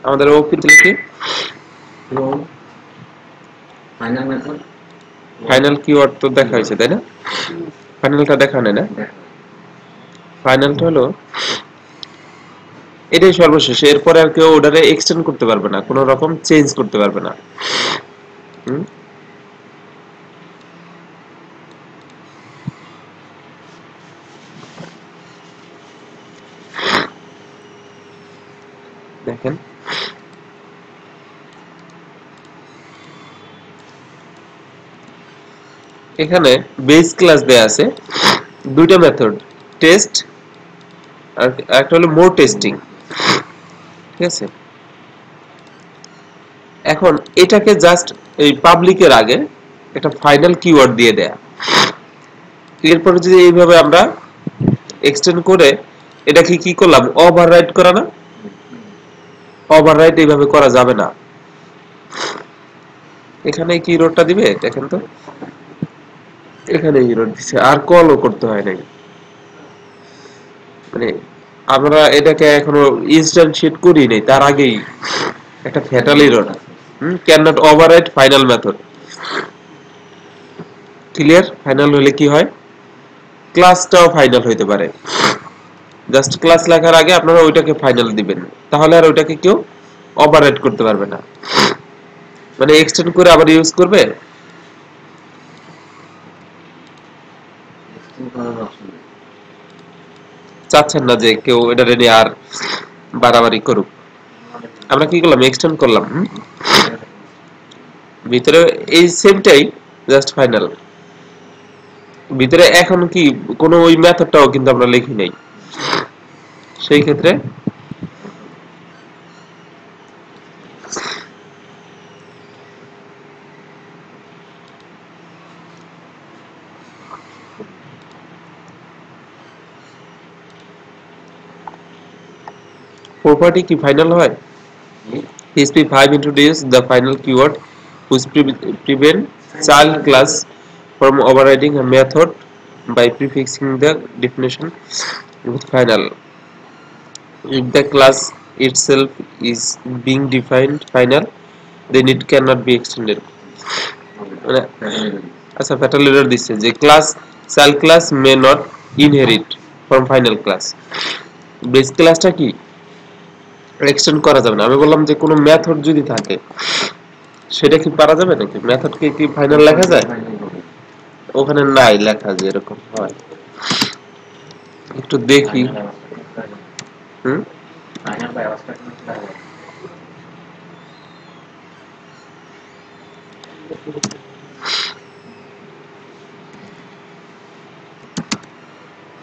আমাদের ওপি কি final method final keyword তো দেখা হয়েছে তাই না? ফাইনালটা দেখা নেই না? ফাইনালটা হলো এটাই সর্বশেষ, এরপরে আর কেউ ওটারে এক্সটেন্ড করতে পারবে না, কোনো রকম চেঞ্জ করতে পারবে না। দেখেন এখানে বেস ক্লাস দেয়া আছে দুইটা মেথড, টেস্ট আর একটা হলো মোর টেস্টিং, ঠিক আছে? এখন এটাকে জাস্ট এই পাবলিকের আগে একটা ফাইনাল কিওয়ার্ড দিয়ে দেয়া, এরপরে যদি এইভাবে আমরা এক্সটেন্ড করে এটাকে কি করলাম, ওভাররাইট করা না? ওভাররাইট এইভাবে করা যাবে না। এখানে কি রোডটা দিবে দেখেন তো, এখানে ইরোড দিছে, আর কলও করতে হয় নাই। মানে আমরা এটাকে এখনো ইনস্ট্যান্টিয়েট করি নাই, তার আগেই একটা fatal Erode. Can not overwrite final method. Clear? Final হলে কি হয়, ক্লাসটাও ফাইনাল হইতে পারে। জাস্ট ক্লাস লেখার আগে আপনারা ওইটাকে ফাইনাল দিবেন, তাহলে আর ওইটাকে কেউ ওভাররাইট করতে পারবে না। মানে এক্সটেন্ড করে আবার ইউজ করবে চাচ্ছেন না যে কেউ এটা নিয়ে আর বাড়াবাড়ি করুক। আমরা কি করলাম, এক্সটেন্ড করলাম ভিতরে এই সেমটাই, জাস্ট ফাইনাল ভিতরে। এখন কি কোনো ওই মেথডটাও কিন্তু আমরা লিখি নাই, সেই ক্ষেত্রে প্রপার্টি কি ফাইনাল হয়? PHP 5 introduce the final keyword which prevent child class from overriding a method by prefixing the definition with final. If the class itself is being defined final, then it cannot be extended. আচ্ছা, fatal error দিচ্ছে যে class child class may not inherit from final class. Base ক্লাসটা কি extend করা যাবে না। আমি বললাম যে কোনো মেথড যদি থাকে সেটা কি পারা যাবে নাকি? মেথডকে কি ফাইনাল লেখা যায়? ওখানে নাই লেখা যে এরকম হয়। একটু দেখি। হুম,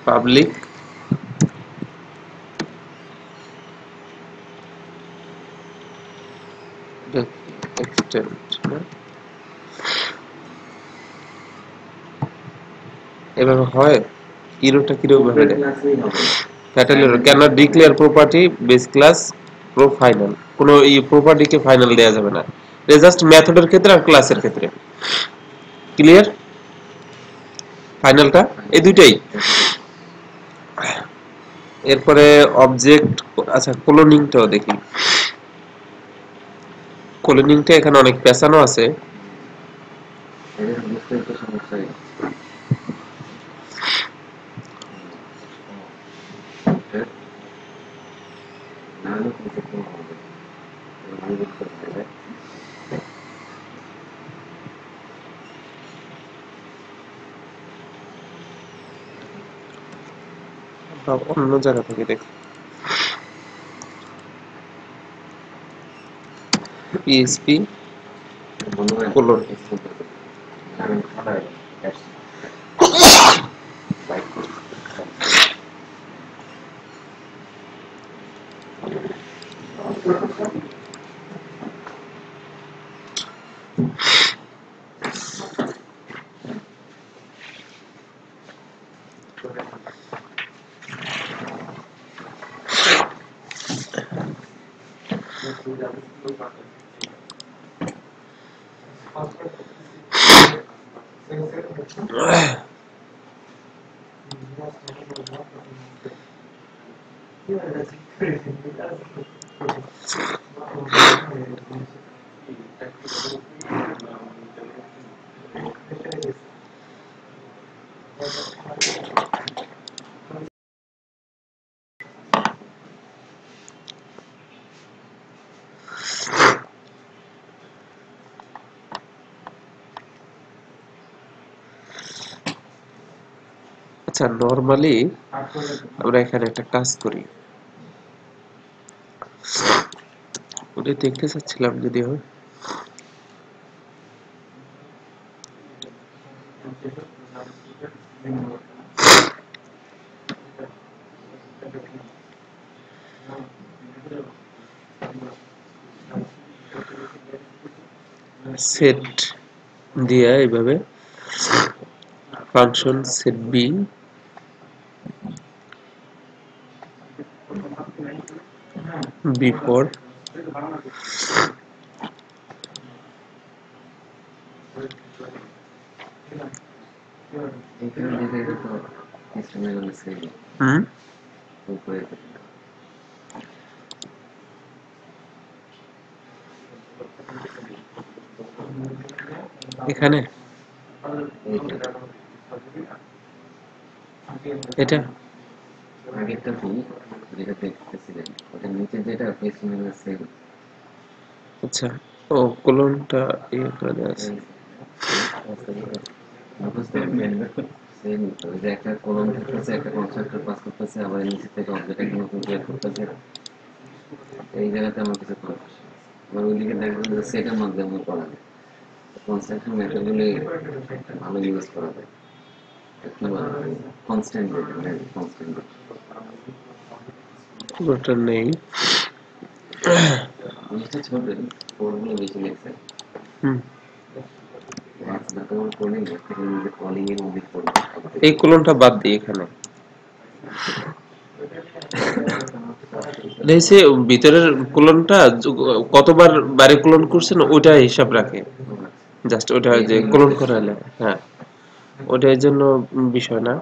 পাবলিক এক্সটেন্ড এভাবে হয়? ইরোটা কিরকম ভাবে দেয়? Fatal error cannot declare property base class pro final. কোনো এই প্রপার্টিকে ফাইনাল দেয়া যাবে না, এটা জাস্ট মেথডের ক্ষেত্রে আর ক্লাসের ক্ষেত্রে। ক্লিয়ার? ফাইনালটা এই দুইটাই। এরপরে অবজেক্ট, আচ্ছা ক্লোনিংটাও দেখি। ক্লোনিংটা এখানে অনেক পেছানো আছে। অন্য জায়গা থেকে দেখি। পিএইচপি কোলন আচ্ছা, নরমালি আমরা এখানে একটা কাজ করি, ওটা দেখতে চাচ্ছিলাম যদিও। সেট দিয়া এইভাবে ফাংশন সেট বি বিফোর এখানে দেখে তো সিস্টেমে গেলে সেই উপরে এখানে এটা আগেরটা কি যেটা দেখতেছিলেন ওটার নিচে যেটা পেছনে গেলে সেই আচ্ছা, ও কোলনটা ইয়ে করে দেওয়া আছে। মুখস্থ করবেন সেম তো যে একটা কলম থাকতেছে একটা কনস্ট্রাক্টর পাস করতেছে আবার নিচে থেকে অবজেক্ট একটা নতুন ক্রিয়েট করতেছে এই জায়গাতে আমার কিছু করার আছে আবার ওইদিকে দেখবেন যে সেটের মাধ্যমে করা যায় কনস্ট্রাকশন মেথডগুলি ভালো ইউজ করা যায় কি বলে কনস্ট্যান্ট ডেটা কনস্ট্যান্ট ওটা নেই। জিনিসটা ছোট কোডগুলো বেশি লেখছে হুম, তোমার কোডিং থেকে নিজে কলিং এর মধ্যে কোড এই কোলনটা বাদ দিই এখানে। দেখছি ভিতরের কোলনটা কতবার বাইরে কোলন করছেন ওইটা হিসাব রাখে, জাস্ট ওটা যে কোলন করা হলে, হ্যাঁ ওটার জন্য বিষয় না।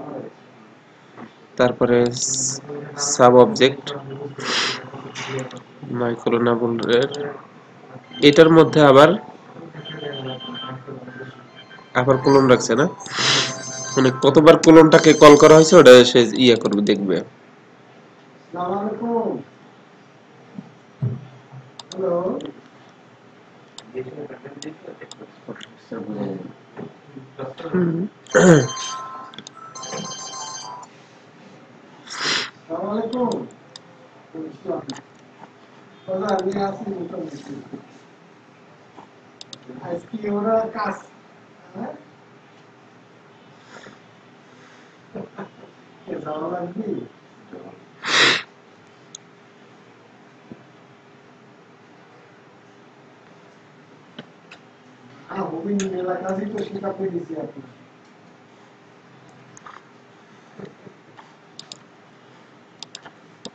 তারপরে সাব অবজেক্ট মাইক্রোনাবলের এটার মধ্যে আবার আবার কোলন রাখছে না, মানে কতবার কোলনটাকে কল করা হয়েছে ওটা সে ইয়ে করবে, দেখবে। হুম।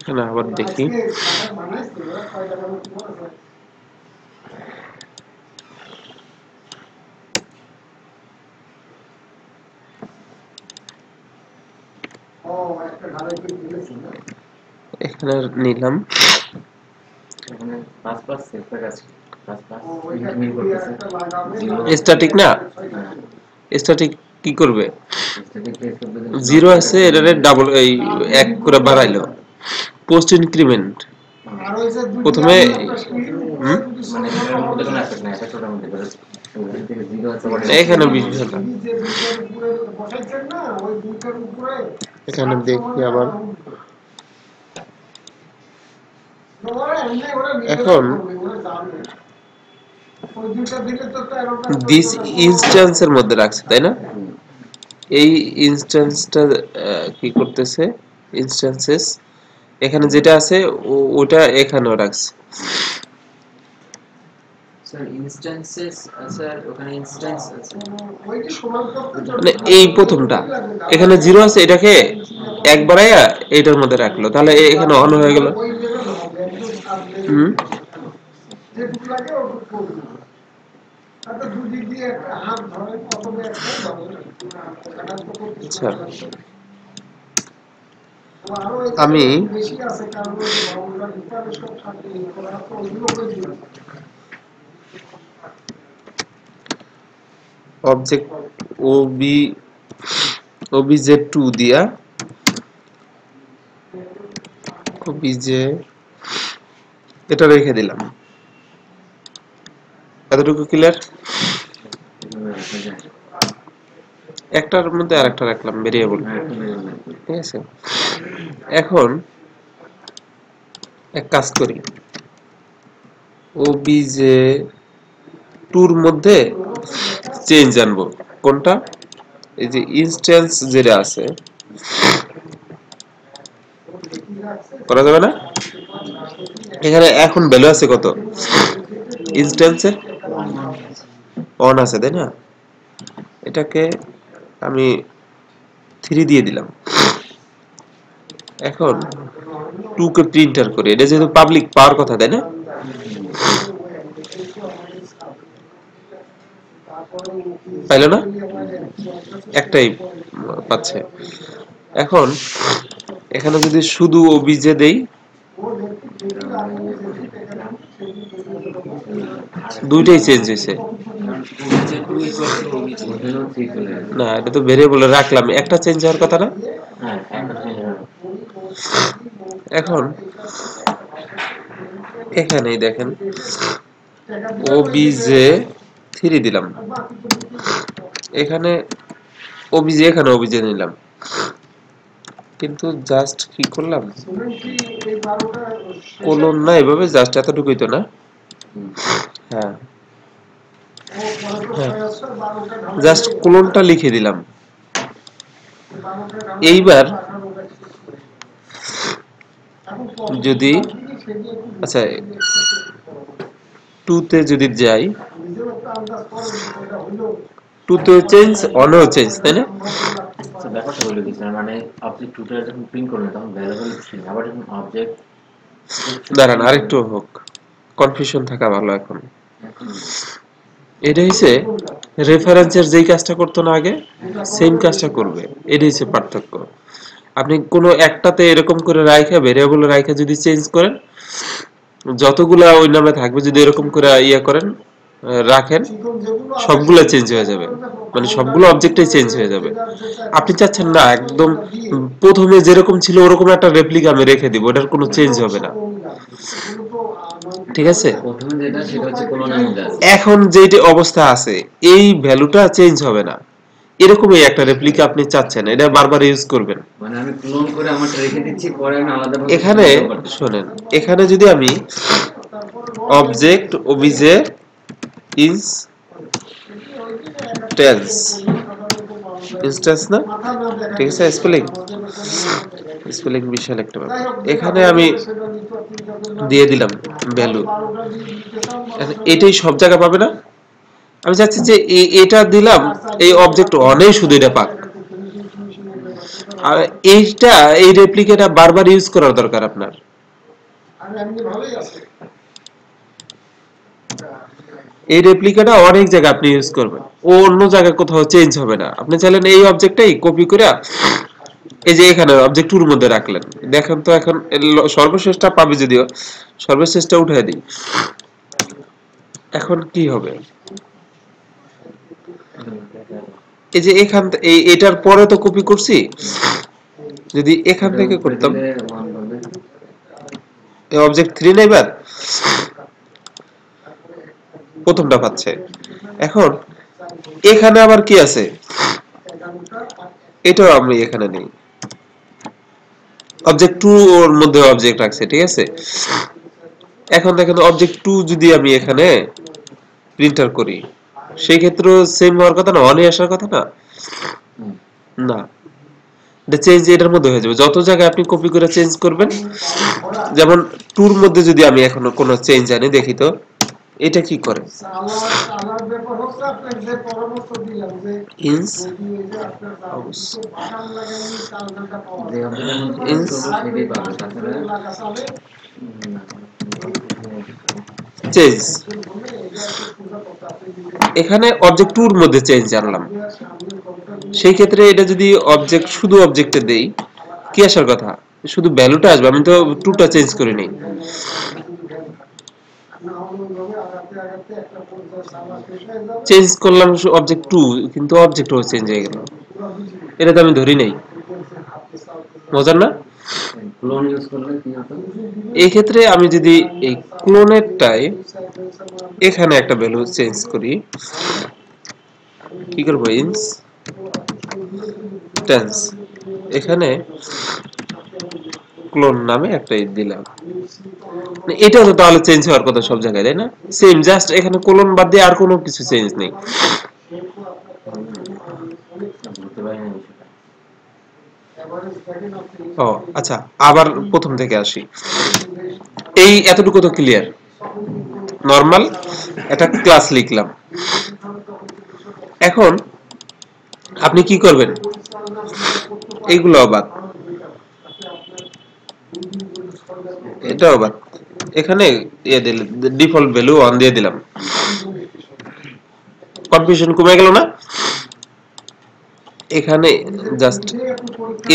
এখানে আবার দেখি, এখানে নিলাম এখানে পাঁচ পাঁচ সেটটা আছে পাঁচ পাঁচ মিল করতেছে স্ট্যাটিক না, স্ট্যাটিক কি করবে, স্ট্যাটিক কেস করতে জিরো আছে এটারে ডাবল এই এক করে বাড়াইলো, পোস্ট ইনক্রিমেন্ট প্রথমে। হুম, মানে এটা কোনো অ্যাফেক্ট না এটা টোটাল করে ওখান থেকে জিরো আছে এখানে বিষয়টা এখানে দেখি আবার। এখন দিস ইনস্ট্যান্সের মধ্যে রাখছে তাই না, এই ইনস্ট্যান্সটা কি করতেছে, ইনস্ট্যান্সেস এখানে যেটা আছে ওটা এখানেও রাখছে। স্যার ইনস্ট্যান্সেস স্যার ওখানে ইনস্ট্যান্স আছে মানে এই প্রথমটা এখানে জিরো আছে, এটাকে এক বাড়াইয়া এটার মধ্যে রাখলো, তাহলে এখানে অন হয়ে গেল। হুম, আচ্ছা আমি অবজেক্ট obj2 দিয়া obj এটা রেখে দিলাম। এতটুকু ক্লিয়ার? একটার মধ্যে আরেকটা রাখলাম ভেরিয়েবল, ঠিক আছে। এখন এক কাজ করি, obj2 এর মধ্যে চেঞ্জ আনবো। কোনটা? এই যে ইনস্ট্যান্স যেটা আছে, করা যাবে না? এখানে এখন ভ্যালু আছে কত? ইনস্ট্যান্সের 1 আছে, তাই না? এটাকে আমি 3 দিয়ে দিলাম। এখন 2 কে প্রিন্টার করি, এটা যেহেতু পাবলিক পাওয়ার কথা, তাই না? পাইলো না? একটাই পাচ্ছে। এখন এখানে যদি শুধু obj দেই, দুইটাই চেঞ্জ হয়েছে। না, এটা তো ভেরিয়েবলে রাখলাম, একটা চেঞ্জ হওয়ার কথা না? এখন এখানেই দেখেন obj3 দিলাম, এখানে obj, এখানে obj নিলাম, কিন্তু জাস্ট কি করলাম, কোলন না, এভাবে জাস্ট এতটুকুই তো না? হ্যাঁ, জাস্ট কোলনটা লিখে দিলাম। এইবার যদি আচ্ছা 2 তে যদি যাই, 2 তে চেঞ্জ, 1 এও চেঞ্জ, তাই না? ব্যাপারটা বলে দিচ্ছেন, মানে অবজেক্ট 2 টা যখন প্রিন্ট করবেন তখন ভ্যারিয়েবল স্ট্রিং, আবার যখন অবজেক্ট দাঁড়ান আরেকটু হোক, কনফিউশন থাকা ভালো। এখন এটা হচ্ছে রেফারেন্সের যেই কাজটা করতো না আগে, সেম কাজটা করবে, এটাই হচ্ছে পার্থক্য। আপনি কোনো একটাতে এরকম করে রাইখা, ভেরিয়েবল রাইখা যদি চেঞ্জ করেন, যতগুলা ওই নামে থাকবে, যদি এরকম করে ইয়া করেন, রাখেন, সবগুলা চেঞ্জ হয়ে যাবে, মানে সবগুলো অবজেক্টই চেঞ্জ হয়ে যাবে। আপনি চাচ্ছেন না একদম প্রথমে যেরকম ছিল ওরকম একটা রেপ্লিকা আমি রেখে দিব, এটার কোনো চেঞ্জ হবে না, ঠিক আছে? প্রথমে যেটা সেটা হচ্ছে কোলনের মধ্যে আছে, এখন যেটা অবস্থা আছে এই ভ্যালুটা চেঞ্জ হবে না, এরকমই একটা রেপ্লিকা আপনি চাচ্ছেন, এটা বারবার ইউজ করবেন। মানে আমি ক্লোন করে আমারটা রেখে দিচ্ছি, পরে আমি আলাদাভাবে এখানে শুনেন, এখানে যদি আমি অবজেক্ট obj ইনস্ট্যান্স না, ঠিক আছে? স্পেলিং বিশাল একটা ব্যাপার। এখানে আমি দিয়ে দিলাম ভ্যালু, এটাই সব জায়গা পাবে না? আমি চাচ্ছি যে এটা দিলাম, এই অবজেক্ট অনেক শুধু এটা পাক, আর এইটা, এই রেপ্লিকাটা বারবার ইউজ করার দরকার আপনার। এই রেপ্লিকাটা অনেক জায়গায় আপনি ইউজ করবেন, ও অন্য জায়গায় কোথাও চেঞ্জ হবে না। আপনি চাইলেন এই অবজেক্টটাই কপি করে এই যে এখানে অবজেক্ট 2 এর মধ্যে রাখলেন, দেখেন তো এখন সর্বশেষটা পাবে, যদিও সর্বশেষটা উঠায় দিই, এখন কি হবে? এই যে এখান এটার পরে তো কপি করছি, যদি এখান থেকে করতাম, এই অবজেক্ট 3 না, এবার প্রথমটা পাচ্ছে। এখন এখানে আবার কি আছে, এটাও আমি এখানে নেই, অবজেক্ট 2 ওর মধ্যে অবজেক্ট রাখছে, ঠিক আছে? এখন দেখেন অবজেক্ট 2 যদি আমি এখানে প্রিন্টার করি, সেই ক্ষেত্রে সেম হওয়ার কথা না, অনই আসার কথা না? না, এটা চেঞ্জ এটার মধ্যে হয়ে যাবে। যত জায়গায় আপনি কপি করে চেঞ্জ করবেন, যেমন 2 এর মধ্যে যদি আমি এখন কোনো চেঞ্জ আনি, দেখি তো এটা কি করে। চেঞ্জ, এখানে অবজেক্ট 2 এর মধ্যে চেঞ্জ আনলাম, সেই ক্ষেত্রে এটা যদি অবজেক্ট শুধু অবজেক্টে দেই, কি আসার কথা? শুধু ভ্যালুটা আসবে, আমি তো টুটা চেঞ্জ করি নাই। চেঞ্জ করলাম অবজেক্ট টু, কিন্তু অবজেক্ট চেঞ্জ হয়ে গেল, এটা তো আমি ধরি নাই। মজার না? ক্লোন ইউজ করলে কি হতো? এই ক্ষেত্রে আমি যদি এই ক্লোনেরটাই এখানে একটা ভ্যালু চেঞ্জ করি, কি করবো, ইনস্ট্যান্স, এখানে ক্লোন নামে একটা দিলাম, এটা তো তাহলে চেঞ্জ হওয়ার কথা সব জায়গায়, তাই না? সেম, জাস্ট এখানে কোলন বাদ দিয়ে আর কোনো কিছু চেঞ্জ নেই। বুঝতে পারি না বিষয়টা। ও আচ্ছা, আবার প্রথম থেকে আসি। এই এতটুকু তো ক্লিয়ার। নরমাল একটা ক্লাস লিখলাম। এখন আপনি কি করবেন, এইগুলো বাদ, এটাও বাদ, এখানে ডিফল্ট ভ্যালু 1 দিয়ে দিলাম। কনফিউশন কমে গেল না? এখানে জাস্ট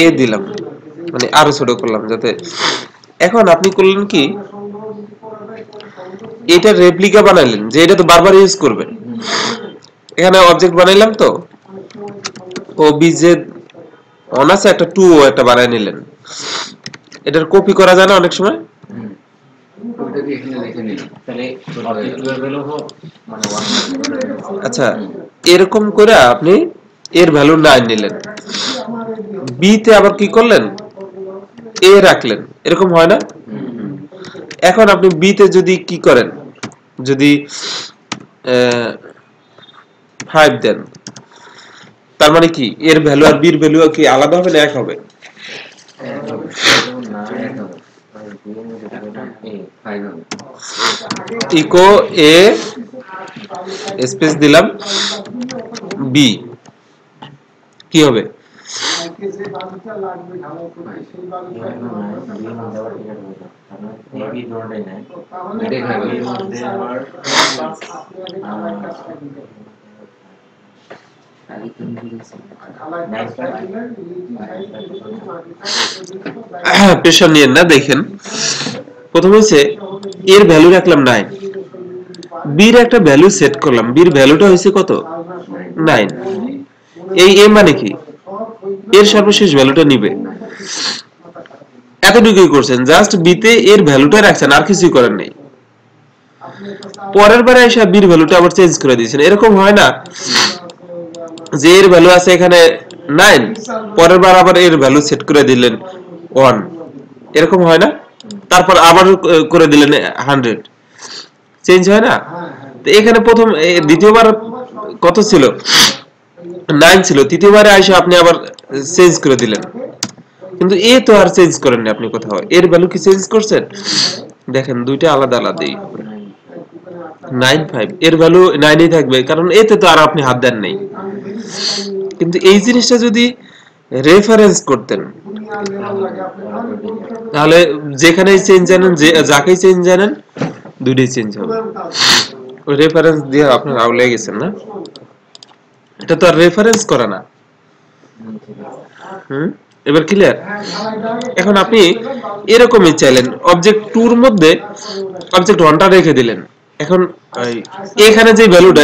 এ দিলাম, মানে আরো ছোট করলাম যাতে। এখন আপনি করলেন কি, এটা রেপ্লিকা বানাইলেন, যে এটা তো বারবার ইউজ করবেন। এখানে অবজেক্ট বানাইলাম তো, ও বিজে অন আছে, একটা টু একটা বানাই নিলেন। এটার কপি করা যায় না অনেক সময়? ওটাকে এখানে লিখে নিলাম, তাহলে অবজেক্ট ভ্যালু হোক মানে 1 আচ্ছা, এরকম করে আপনি এর ভ্যালু 9 নিলেন, বি তে আবার কি করলেন, এ রাখলেন, এরকম হয় না? এখন আপনি বি তে যদি কি করেন, যদি 5 দেন, তার মানে কি এর ভ্যালু আর বির ভ্যালু কি আলাদা হবে না এক হবে? ইকো এ স্পেস দিলাম বি, কি হবে? প্রেশার নিয়েন না, দেখেন। প্রথম হচ্ছে এর ভ্যালু রাখলাম 9, বির একটা ভ্যালু সেট করলাম, বির ভ্যালুটা হয়েছে কত, 9। এই এ মানে কি, এর সর্বশেষ ভ্যালুটা নিবে, এতটুকুই করছেন, জাস্ট বিতে এর ভ্যালুটা রাখছেন, আর কিছুই করেন নাই। পরের বারে এসে বির ভ্যালুটা আবার চেঞ্জ করে দিয়েছেন। এরকম হয় না যে এর ভ্যালু আছে এখানে 9, পরের বার আবার এর ভ্যালু সেট করে দিলেন 1, এরকম হয় না? তারপর আবার করে দিলেন 100, চেঞ্জ হয় না? তো এখানে প্রথম দ্বিতীয়বার কত ছিল, 9 ছিল, তৃতীয়বারে এসে আপনি আবার চেঞ্জ করে দিলেন, কিন্তু এ তো আর চেঞ্জ করেন না আপনি কোথাও, এর ভ্যালু কি চেঞ্জ করছেন? দেখেন দুইটা আলাদা আলাদাই, 9 5 এর ভ্যালু 9 ই থাকবে, কারণ এতে তো আর আপনি হাত দেন নাই। কিন্তু এই জিনিসটা যদি রেফারেন্স করতেন, তাহলে যেখানেই চেঞ্জ জানেন, যে যাকেই চেঞ্জ জানেন, দুইটাই চেঞ্জ হবে। ওই রেফারেন্স দিয়ে আপনার আউলে গেছেন না, এটা তো আর রেফারেন্স করা না। এবার ক্লিয়ার? এখন আপনি এরকমই চাইলেন, অবজেক্ট 2 এর মধ্যে অবজেক্ট 1টা রেখে দিলেন। এখন এখানে যে ভ্যালুটা,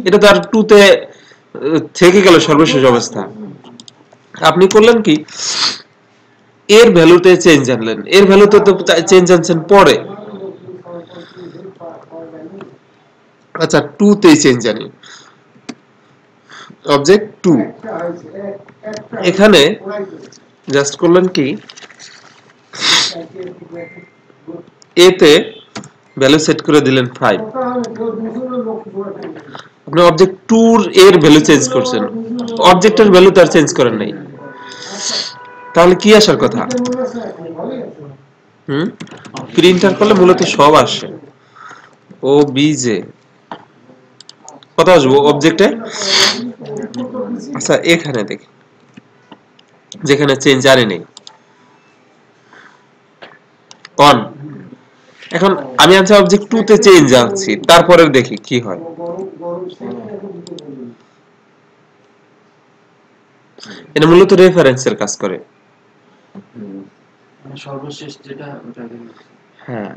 এটা তো আর 2 তে থেকে গেল সর্বশেষ অবস্থা। আপনি করলেন কি, এর ভ্যালুতে চেঞ্জ আনলেন, এর ভ্যালুতে তো চেঞ্জ আনছেন পরে। আচ্ছা, 2 তে চেঞ্জ আনি, অবজেক্ট 2, এখানে জাস্ট করলেন কি, এতে ভ্যালু সেট করে দিলেন 5, আপনি অবজেক্ট 2 এর ভ্যালু চেঞ্জ করছেন, অবজেক্টের ভ্যালু তার চেঞ্জ করেন নাই। তাহলে কি আসার কথা, প্রিন্টার করলে মূলত সব আসে, ও বিজে কত আসবো অবজেক্টে। আচ্ছা, এখানে দেখি, যেখানে চেঞ্জ আরে নেই, অন। এখন আমি আনছি অবজেক্ট 2 তে চেঞ্জ আনছি, তারপরে দেখি কি হয়। এটা মূলত রেফারেন্সের কাজ করে। সর্বশেষ যেটা ওটা হ্যাঁ,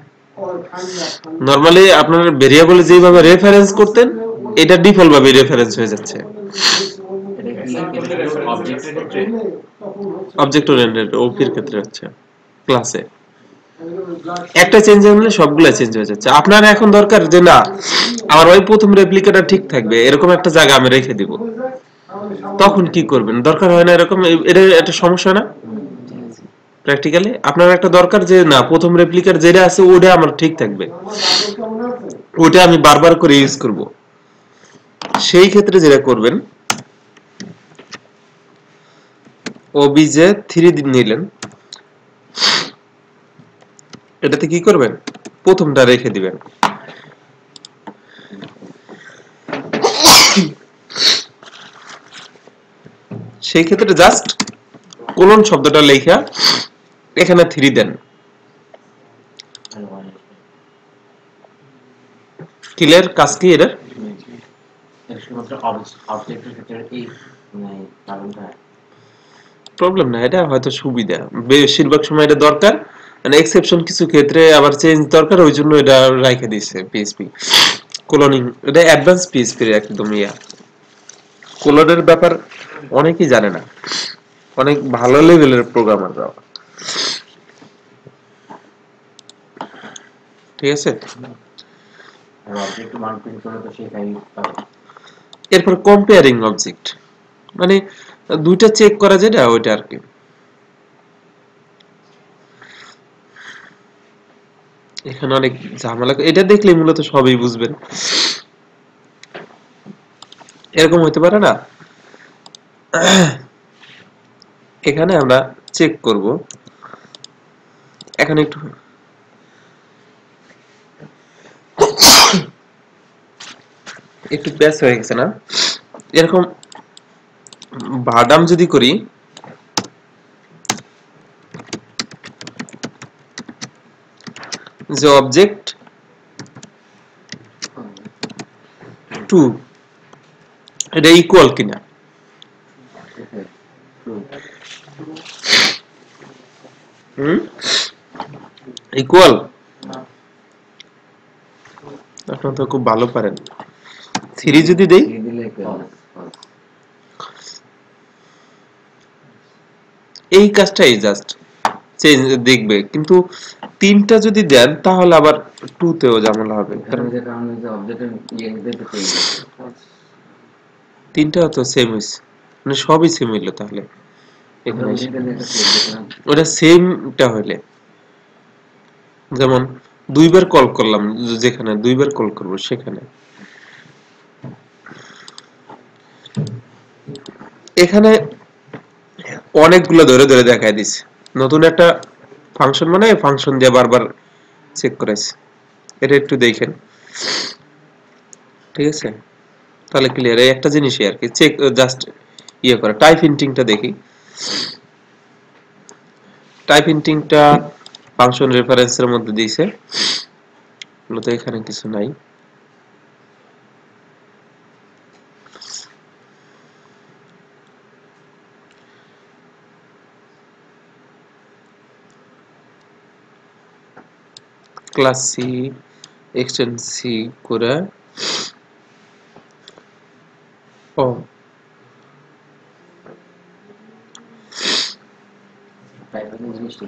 নরমালি আপনার ভেরিয়েবলে যেভাবে রেফারেন্স করতেন এটা ডিফল্ট ভাবে রেফারেন্স হয়ে যাচ্ছে। এটা কি শুধু অবজেক্টের ক্ষেত্রে? অবজেক্ট ওরিয়েন্টেড ওপির ক্ষেত্রে হচ্ছে ক্লাসে একটা চেঞ্জ হলে সবগুলা চেঞ্জ হয়ে যাচ্ছে। আপনার এখন দরকার যে না আমার ওই প্রথম রেপ্লিকাটা ঠিক থাকবে এরকম একটা জায়গা আমি রেখে দিব, তখন কি করবেন? দরকার হয় না এরকম, এটা একটা সমস্যা না প্র্যাকটিক্যালি? আপনার একটা দরকার যে না প্রথম রেপ্লিকার যেটা আছে ওটা আমার ঠিক থাকবে, ওটা আমি বারবার করে ইউজ করব। সেই ক্ষেত্রে যেটা করবেন, ওবিজে 3 দিন নিলেন, এটাতে কি করবেন, প্রথমটা রেখে দিবেন। সেই ক্ষেত্রে জাস্ট কোলন শব্দটা লেখা এখানে 3 দেন। ক্লিয়ার? কাজ কি এর? শুধুমাত্র অবজেক্টের ক্ষেত্রে এই কারণটা প্রবলেম না, এটা হয়তো সুবিধা, বেশিরভাগ সময় এটা দরকার, মানে এক্সেপশন কিছু ক্ষেত্রে আবার চেঞ্জ দরকার, ওই জন্য এটা রাইখে দিয়েছে পিএইচপি কোলনিং। এটা অ্যাডভান্স পিএইচপি একদম ইয়া। কোলনের ব্যাপার অনেকেই জানে না, অনেক ভালো লেভেলের প্রোগ্রামাররা। ঠিক আছে? অবজেক্ট মান প্রিন্ট করে তো সেই ফাইল পাবে। এরপর কম্পেয়ারিং অবজেক্ট, মানে দুইটা চেক করা যেটা ওইটা আর কি। এখানে অনেক ঝামেলা, এটা দেখলে মূলত সবই বুঝবেন। এরকম হতে পারে না, এখানে আমরা চেক করব, এখানে একটু একটু প্যাচ হয়ে গেছে না? এরকম বাদাম যদি করি, যে অবজেক্ট 2 এটা ইকুয়াল কিনা, ইকুয়াল। আপনারা তো খুব ভালো পারেন। 3 যদি দেই, এই কাজটাই জাস্ট চেঞ্জ দেখবে, কিন্তু 3টা যদি দেন তাহলে আবার 2 তেও ঝামেলা হবে, কারণ যেটা আমি যে অবজেক্টের ইয়ে দিতে পেয়ে গেছি 3টা তো সেম হইছে, মানে সবই সেম হইলো তাহলে এখানে এসে। ওটা সেমটা হইলে যেমন 2বার কল করলাম, যেখানে 2বার কল করব সেখানে এখানে অনেকগুলো ধরে ধরে দেখায় দিছে, নতুন একটা ফাংশন মানে ফাংশন দিয়ে বারবার চেক করেছে। এটা একটু দেখেন, ঠিক আছে? তাহলে ক্লিয়ার। এই একটা জিনিসই আর কি, চেক জাস্ট ইয়ে করে। টাইপ হিন্টিংটা দেখি, টাইপ হিন্টিংটা ফাংশন রেফারেন্সের মধ্যে দিয়েছে, মূলত এখানে কিছু নাই। ক্লাস সি এক্সটেন্ড সি করে ও টাইপিং জিনিসটি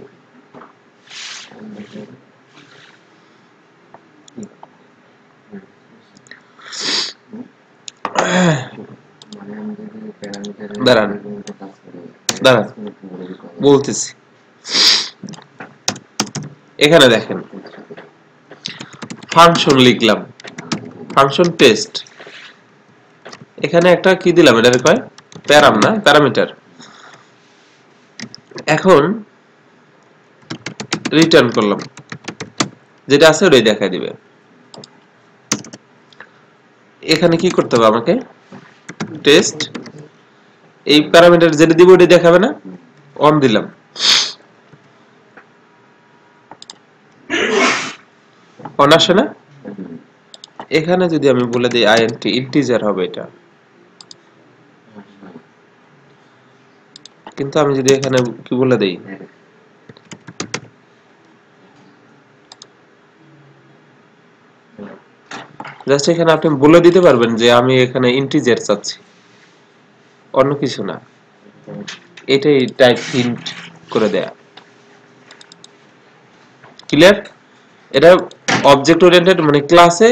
মানে আমি যদি প্যারামিটারের দাঁড়ান কাজ করি দাঁড়ান বলতেছি। এখানে দেখেন ফাংশন লিখলাম, ফাংশন টেস্ট, এখানে একটা কি দিলাম, এটা কয় প্যারাম না, প্যারামিটার। এখন রিটার্ন করলাম, যেটা আছে ওটাই দেখাই দিবে। এখানে কি করতে হবে আমাকে, টেস্ট, এই প্যারামিটার যেটা দিব ওটাই দেখাবে না, অন দিলাম, অন আসে না। এখানে যদি আমি বলে দিই আইএনটি ইন্টিজার হবে এটা, কিন্তু আমি যদি এখানে কি বলে দেই জাস্ট এখানে আপনি বলে দিতে পারবেন যে আমি এখানে ইন্টিজার চাচ্ছি, অন্য কিছু না। এটাই টাইপ হিন্ট করে দেয়া। ক্লিয়ার? এটা অবজেক্ট ওরিয়েন্টেড, মানে ক্লাসে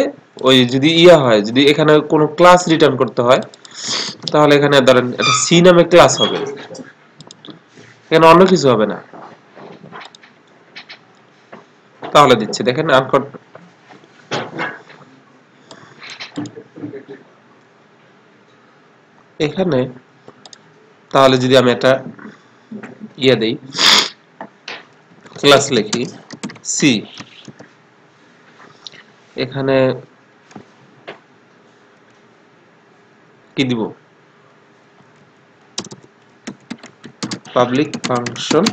ওই যদি ইয়া হয়, যদি এখানে কোনো ক্লাস রিটার্ন করতে হয়, তাহলে এখানে ধরেন এটা সি নামে ক্লাস হবে, এখানে অন্য কিছু হবে না। তাহলে দিচ্ছি, দেখেন আনকট এখানে। তাহলে যদি আমি একটা ইয়া দেই, ক্লাস লিখি সি, এখানে কি দিব, পাবলিক ফাংশন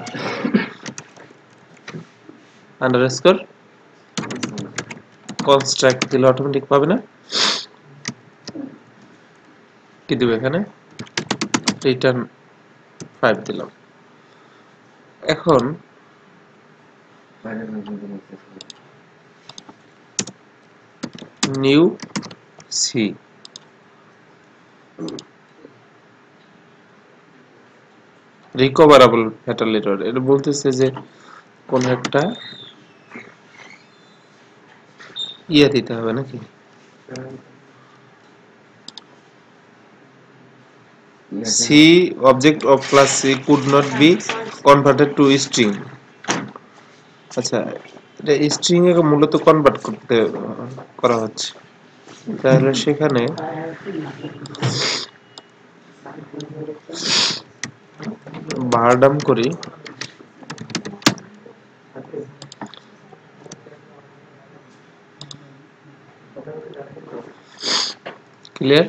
আন্ডারস্কোর কনস্ট্রাক্ট দিলে অটোমেটিক পাবে না, কি দিব এখানে রিটার্ন 5 দিলাম। এখন new C, recoverable fatal error, এটা বলতেছে যে কোন একটা ইয়া দিতে হবে নাকি, C object of class C could not be converted to string. আচ্ছা, এটা স্ট্রিং এ মূলত কনভার্ট করতে করা হচ্ছে, তাহলে সেখানে বারডাম করি, ক্লিয়ার?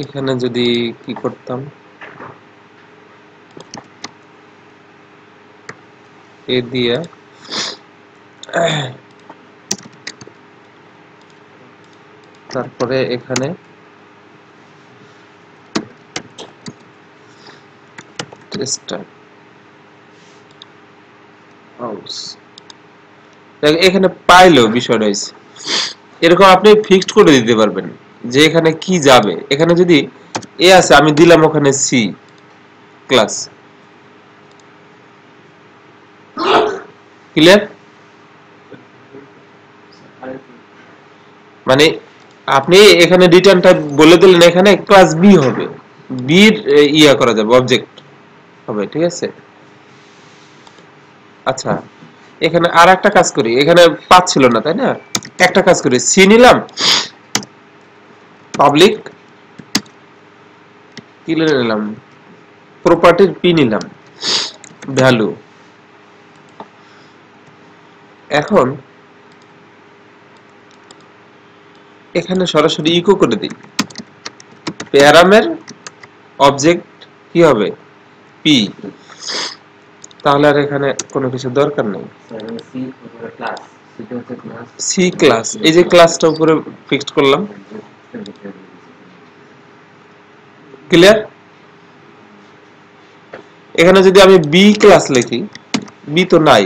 এখানে যদি কি করতাম, এ দিয়া তারপরে এখানে এখানে পাইলো বিষয়টা হয়েছে এরকম, আপনি ফিক্সড করে দিতে পারবেন যে এখানে কি যাবে। এখানে যদি এ আছে, আমি দিলাম ওখানে সি ক্লাস, ক্লিয়ার? মানে আপনি এখানে রিটার্ন টাইপ বলে দিলেন, এখানে ক্লাস বি হবে, বি এর ইয়া করা যাবে, অবজেক্ট হবে, ঠিক আছে? আচ্ছা, এখানে আর একটা কাজ করি, এখানে পাচ্ছিল না তাই না, একটা কাজ করি, সি নিলাম, পাবলিক কি নিলাম, প্রপার্টির পি নিলাম, ভ্যালু। এখন এখানে সরাসরি ইকো করে দিই, প্যারামের অবজেক্ট কি হবে, পি। তাহলে আর এখানে কোনো কিছু দরকার নেই, সি ক্লাস, এই যে ক্লাসটা উপরে ফিক্সড করলাম, ক্লিয়ার? এখানে যদি আমি বি ক্লাস লিখি, বি তো নাই,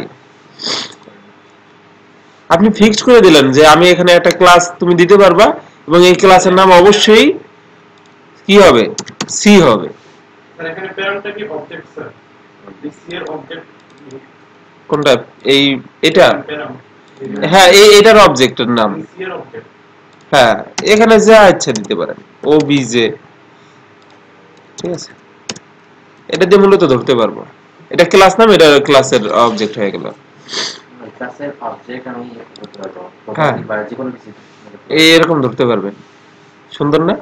আপনি ফিক্সড করে দিলেন যে আমি এখানে একটা ক্লাস তুমি দিতে পারবা, এবং এই ক্লাসের নাম অবশ্যই কি হবে, সি হবে। এখানে প্যারামিটার কি অবজেক্ট স্যার, সি এর অবজেক্ট কোনটা, এই এটা? হ্যাঁ, এই এটার অবজেক্টের নাম, সি এর অবজেক্ট। হ্যাঁ, এখানে যা ইচ্ছা দিতে পারেন, ও বি জে, ঠিক আছে? এটা দিয়ে মূলত ধরতে পারবো, এটা ক্লাস নাম, এটা ক্লাসের অবজেক্ট হয়ে গেল। ক্লাসের অবজেক্ট আমি করতে পারবো, হ্যাঁ, প্রপার্টি বা যে কোনো কিছু এরকম ধরতে পারবেন, সুন্দর না?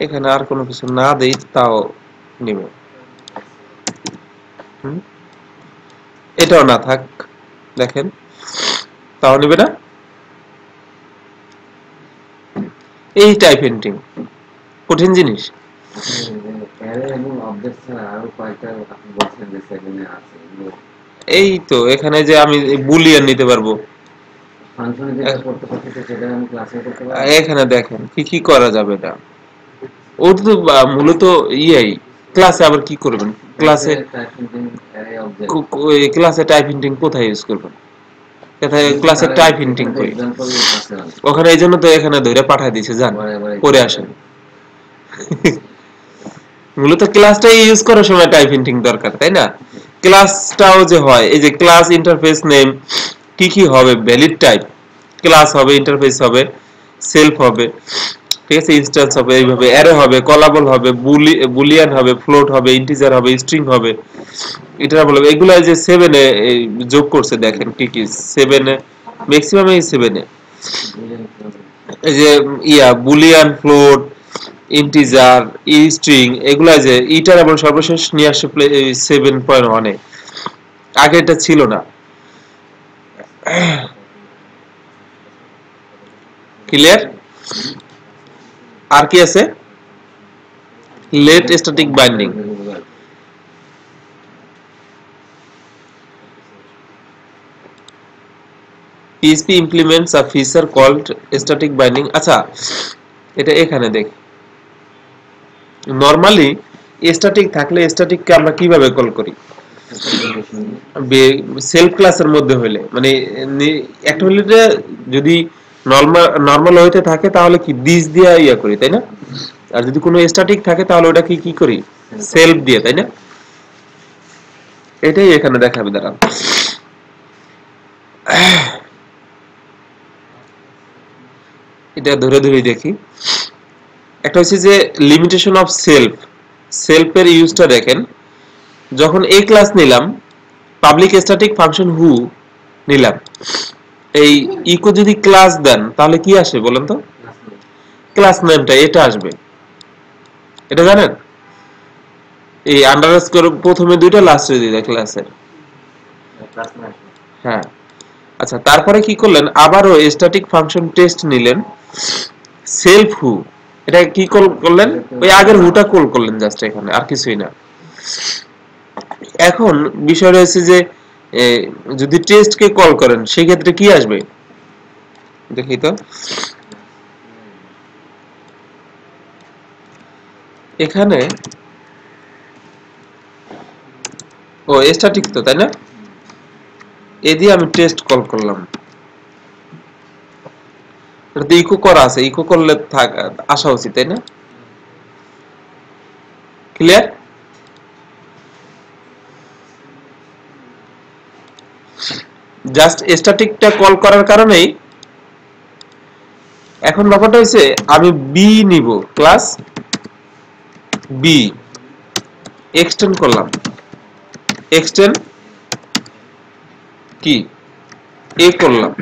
এখানে আর কোনো কিছু না দেই তাও নিবে, এটাও না থাক, দেখেন তাও নিবে না। এই টাইপ এন্টিং কঠিন জিনিস। অ্যারে এবং অবজেক্ট ছাড়া আরো কয়েকটা আপনি বলছেন যে সেখানে আছে, এই তো এখানে যে আমি বুলিয়ান নিতে পারবো, ফাংশনে যেটা করতে পারতেছে সেটা আমি ক্লাসে করতে পারবো। এখানে দেখেন কি কি করা যাবে এটা। ও তো মূলত ইয়াই ক্লাসে আবার কি করবেন, ক্লাসে টাইপ প্রিন্টিং অ্যারে অবজেক্ট ক্লাসে টাইপ প্রিন্টিং কোথায় ইউজ করবেন, কোথায় ক্লাসে টাইপ প্রিন্টিং কই এক্সাম্পল আছে না ওখানে, এই জন্য তো এখানে ধরে পাঠায় দিয়েছে, যান পরে আসেন। মূলত ক্লাসটাই ইউজ করার সময় টাইপ প্রিন্টিং দরকার, তাই না? ক্লাসটাও যে হয়, এই যে ক্লাস ইন্টারফেস নেম কি কি হবে, ভ্যালিড টাইপ ক্লাস হবে, ইন্টারফেস হবে, সেলফ হবে, ঠিক আছে, ইনস্ট্যান্স হবে, এইভাবে অ্যারে হবে, কলাবল হবে, বুলিয়ান হবে, ফ্লোট হবে, ইন্টিজার হবে, স্ট্রিং হবে, এটা বলবো। এগুলা যে 7 এ যোগ করছে, দেখেন কি কি 7 এ ম্যাক্সিমাম, এই 7 এ এই যে বুলিয়ান, ফ্লোট, ইন্টিজার, স্ট্রিং, এগুলা যে ইটার এবং সর্বশেষ নিয়ে আসে 7.1 এ, আগে এটা ছিল না। ক্লিয়ার? আর কি আছে? Late static binding. PHP implements a feature called static binding। আচ্ছা, এটা এখানে দেখ, নরমালি স্ট্যাটিক থাকলে স্ট্যাটিককে আমরা কিভাবে কল করি? সেলফ ক্লাসের মধ্যে হইলে, মানে একটা হইলে যদি নরমাল হইতে থাকে তাহলে কি দিস দিয়া ইয়া করি, তাই না? আর যদি কোনো স্ট্যাটিক থাকে তাহলে ওটা কি করি? সেলফ দিয়ে, তাই না? এটাই এখানে দেখাবে, দাঁড়ান। এটা ধরে ধরে দেখি। একটা হচ্ছে যে লিমিটেশন অফ সেলফের ইউজটা দেখেন। যখন এই ক্লাস নিলাম, পাবলিক স্ট্যাটিক ফাংশন হু নিলাম, এই ইকো যদি ক্লাস দেন তাহলে কি আসে বলেন তো? ক্লাস নেমটা এটা আসবে, এটা জানেন? এই আন্ডারস্কোর প্রথমে দুইটা, লাস্টে দুইটা ক্লাসের। হ্যাঁ, আচ্ছা, তারপরে কি করলেন, আবারও স্ট্যাটিক ফাংশন টেস্ট নিলেন, সেলফ হু, এটা কি কল করলেন? ওই আগের হুটা কল করলেন জাস্ট, এখানে আর কিছুই না। এখন বিষয় রয়েছে যে যদি টেস্টকে কল করেন সেই ক্ষেত্রে কি আসবে দেখি তো। এখানে ও স্ট্যাটিক তো, তাই না? এ দিয়ে আমি টেস্ট কল করলাম, এটা ইকো করা আছে, ইকো করলে আসা উচিত, তাই না? ক্লিয়ার? জাস্ট স্ট্যাটিকটা কল করার কারণেই এখন ব্যাপারটা হইছে, আমি বি নিব, ক্লাস বি এক্সটেন্ড করলাম, এক্সটেন্ড কি এ করলাম।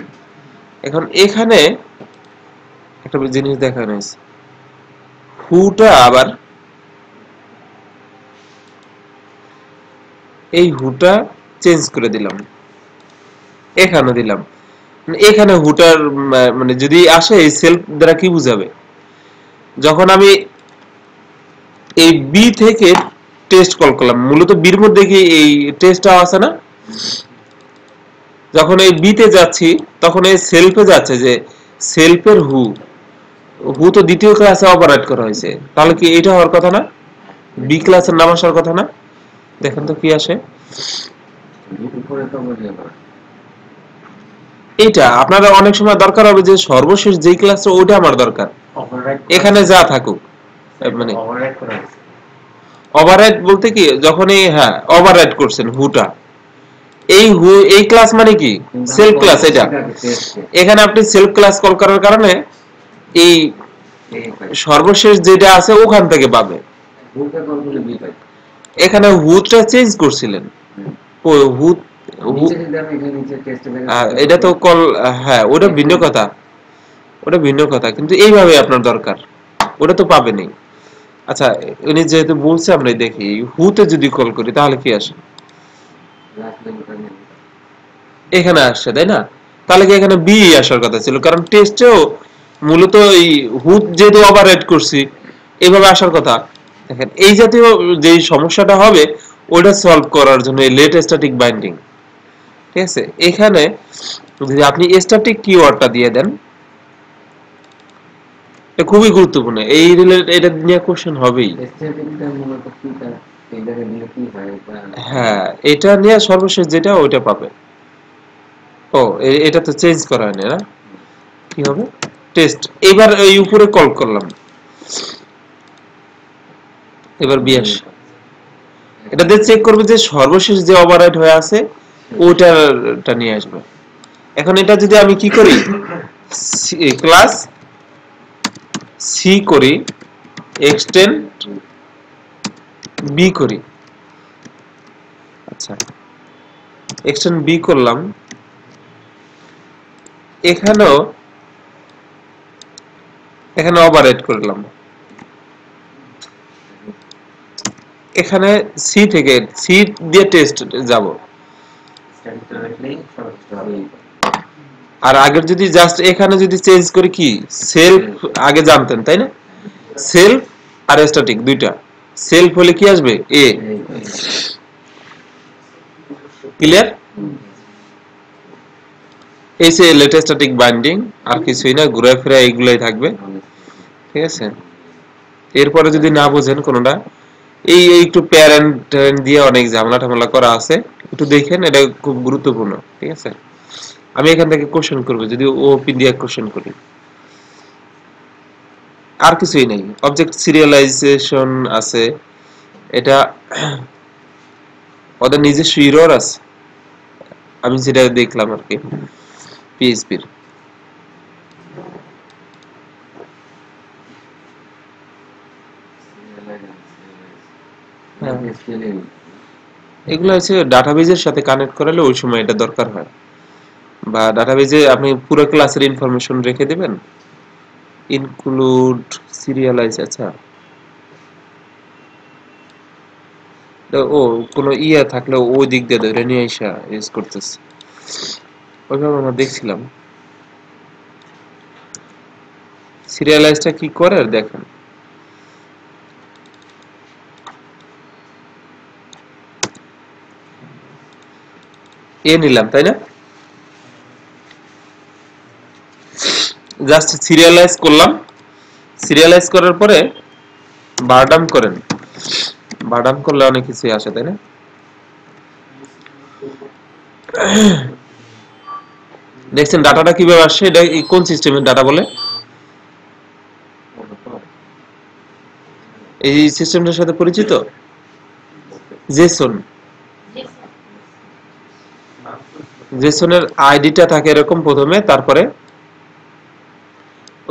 এখন এখানে একটা জিনিস দেখা হয়েছে, হুটা আবার এই হুটা চেঞ্জ করে দিলাম, এখানে দিলাম, এখানে হুটার মানে যদি আসে এই সেলফ দ্বারা কি বুঝাবে, যখন আমি এই বি থেকে টেস্ট কল করলাম, মূলত বির মধ্যে কি এই টেস্টটা আছে না, যখন এই বি তে যাচ্ছি তখন এই সেলফে যাচ্ছে, যে সেলফের হু তো দ্বিতীয় ক্লাসে অপারেট করা হয়েছে, তাহলে কি এটা হওয়ার কথা না? বি ক্লাসের নাম আসার কথা না? দেখেন তো কি আসে। এটা আপনারা অনেক সময় দরকার হবে যে সর্বশেষ যেই ক্লাসটা ওটা আমার দরকার, এখানে যা থাকুক, মানে ওভাররাইট বলতে কি, যখন হ্যাঁ ওভাররাইট করছেন হুটা, এই ক্লাস মানে কি সেলফ ক্লাস, এটা এখানে আপনি সেলফ ক্লাস কল করার কারণে এই সর্বশেষ যেটা আছে ওখান থেকে পাবে। এখানে হুটা চেঞ্জ করছিলেন, এটা তো কল, হ্যাঁ ওটা ভিন্ন কথা, ওটা ভিন্ন কথা, কিন্তু এইভাবে আপনার দরকার, ওটা তো পাবেনই। আচ্ছা, উনি যেহেতু বলছে আমরা দেখি হুতে যদি কল করি তাহলে কি আসে, এখানে আসছে, তাই না? তাহলে কি এখানে বি আসার কথা ছিল, কারণ টেস্টেও মূলত এই হুট যেহেতু ওভাররাইট করছি এইভাবে আসার কথা। দেখেন এই জাতীয় যে সমস্যাটা হবে ওটা সলভ করার জন্য এই লেট স্ট্যাটিক বাইন্ডিং, ঠিক আছে, এখানে যদি আপনি স্ট্যাটিক কিওয়ার্ডটা দিয়ে দেন, এটা খুবই গুরুত্বপূর্ণ, এই রিলেটেড এটা নিয়ে কোশ্চেন হবেই। স্ট্যাটিকটা মূলত কি কাজ, এই জায়গায় দিলে কি হয় এটা? হ্যাঁ, এটা নিয়ে সর্বশেষ যেটা ওইটা পাবে। ও এটা তো চেঞ্জ করা হয়নি না, কি হবে টেস্ট। এবার এই উপরে কল করলাম, এবার বিয়াস এটা দিয়ে চেক করবে যে সর্বশেষ যে ওভাররাইট হয়ে আছে ওইটাটা নিয়ে আসবে। এখন এটা যদি আমি কি করি, ক্লাস সি করি, এক্সটেন্ড বি করি, আচ্ছা এক্সটেন্ড বি করলাম, এখানেও এখানে ওভাররাইট করলাম, এখানে সি থেকে সি দিয়ে টেস্ট যাব। স্ট্যাটিকটা রাখলেই সবকিছু হবে। আর আগের যদি জাস্ট এখানে যদি চেঞ্জ করি কি সেলফ আগে জানতেন তাই না, সেলফ আর স্ট্যাটিক দুইটা, সেলফ হলে কি আসবে এ, ক্লিয়ার। এই যে লেটেস্ট্যাটিক বাইন্ডিং, আর কিছুই না, ঘুরে ফিরে এইগুলাই থাকবে, ঠিক আছে। এরপরে যদি না বোঝেন কোনোটা, এই একটু প্যারেন্ট দিয়ে অনেক ঝামেলা টামেলা করা আছে, একটু দেখেন, এটা খুব গুরুত্বপূর্ণ, ঠিক আছে। আমি এখান থেকে কোশ্চেন করবো, যদি ওপি দিয়ে কোশ্চেন করি, আর কিছুই নেই। অবজেক্ট সিরিয়ালাইজেশন আছে, এটা ওদের নিজস্ব ইরর আছে, আমি যেটা দেখলাম আর কি পিএইচপির। হ্যাঁ, এগুলো হচ্ছে ডাটাবেজের সাথে কানেক্ট করালে ওই সময় এটা দরকার হয়, বা ডাটাবেজে আপনি পুরো ক্লাসের ইনফরমেশন রেখে দিবেন, ইনক্লুড সিরিয়ালাইজ। আচ্ছা, ও কোনো ইয়া থাকলে ওই দিক দিয়ে ধরে নিয়ে এসে ইউজ করতেছে, ওইভাবে আমরা দেখছিলাম। সিরিয়ালাইজটা কি করে দেখেন, এ নিলাম তাই না, জাস্ট সিরিয়ালাইজ করলাম, সিরিয়ালাইজ করার পরে বারডাম করেন, বারডাম করলে অনেক কিছু আসে তাই না। দেখছেন ডাটাটা কিভাবে আসছে, এটা কোন সিস্টেমের ডাটা বলে, এই সিস্টেমটার সাথে পরিচিত, জেসন। জেসনের আইডিটা থাকে এরকম প্রথমে, তারপরে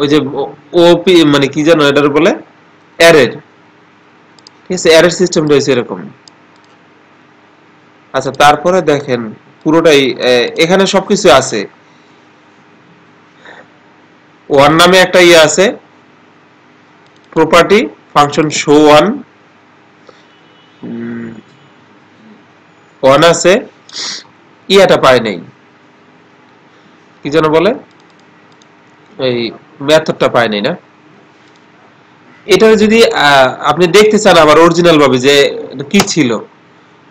ওই যে ওপি মানে কি জানো এটার বলে অ্যারের, ঠিক আছে, অ্যারের সিস্টেমটা হয়েছে এরকম। আচ্ছা, তারপরে দেখেন পুরোটাই এখানে সবকিছু আছে, ওয়ান নামে একটা ইয়ে আছে, property function show one, one আছে, ইয়াটা পায় নাই, কি যেন বলে, এই মেথডটা পায় নাই না। এটা যদি আপনি দেখতে চান আবার অরিজিনাল ভাবে যে এটা কি ছিল,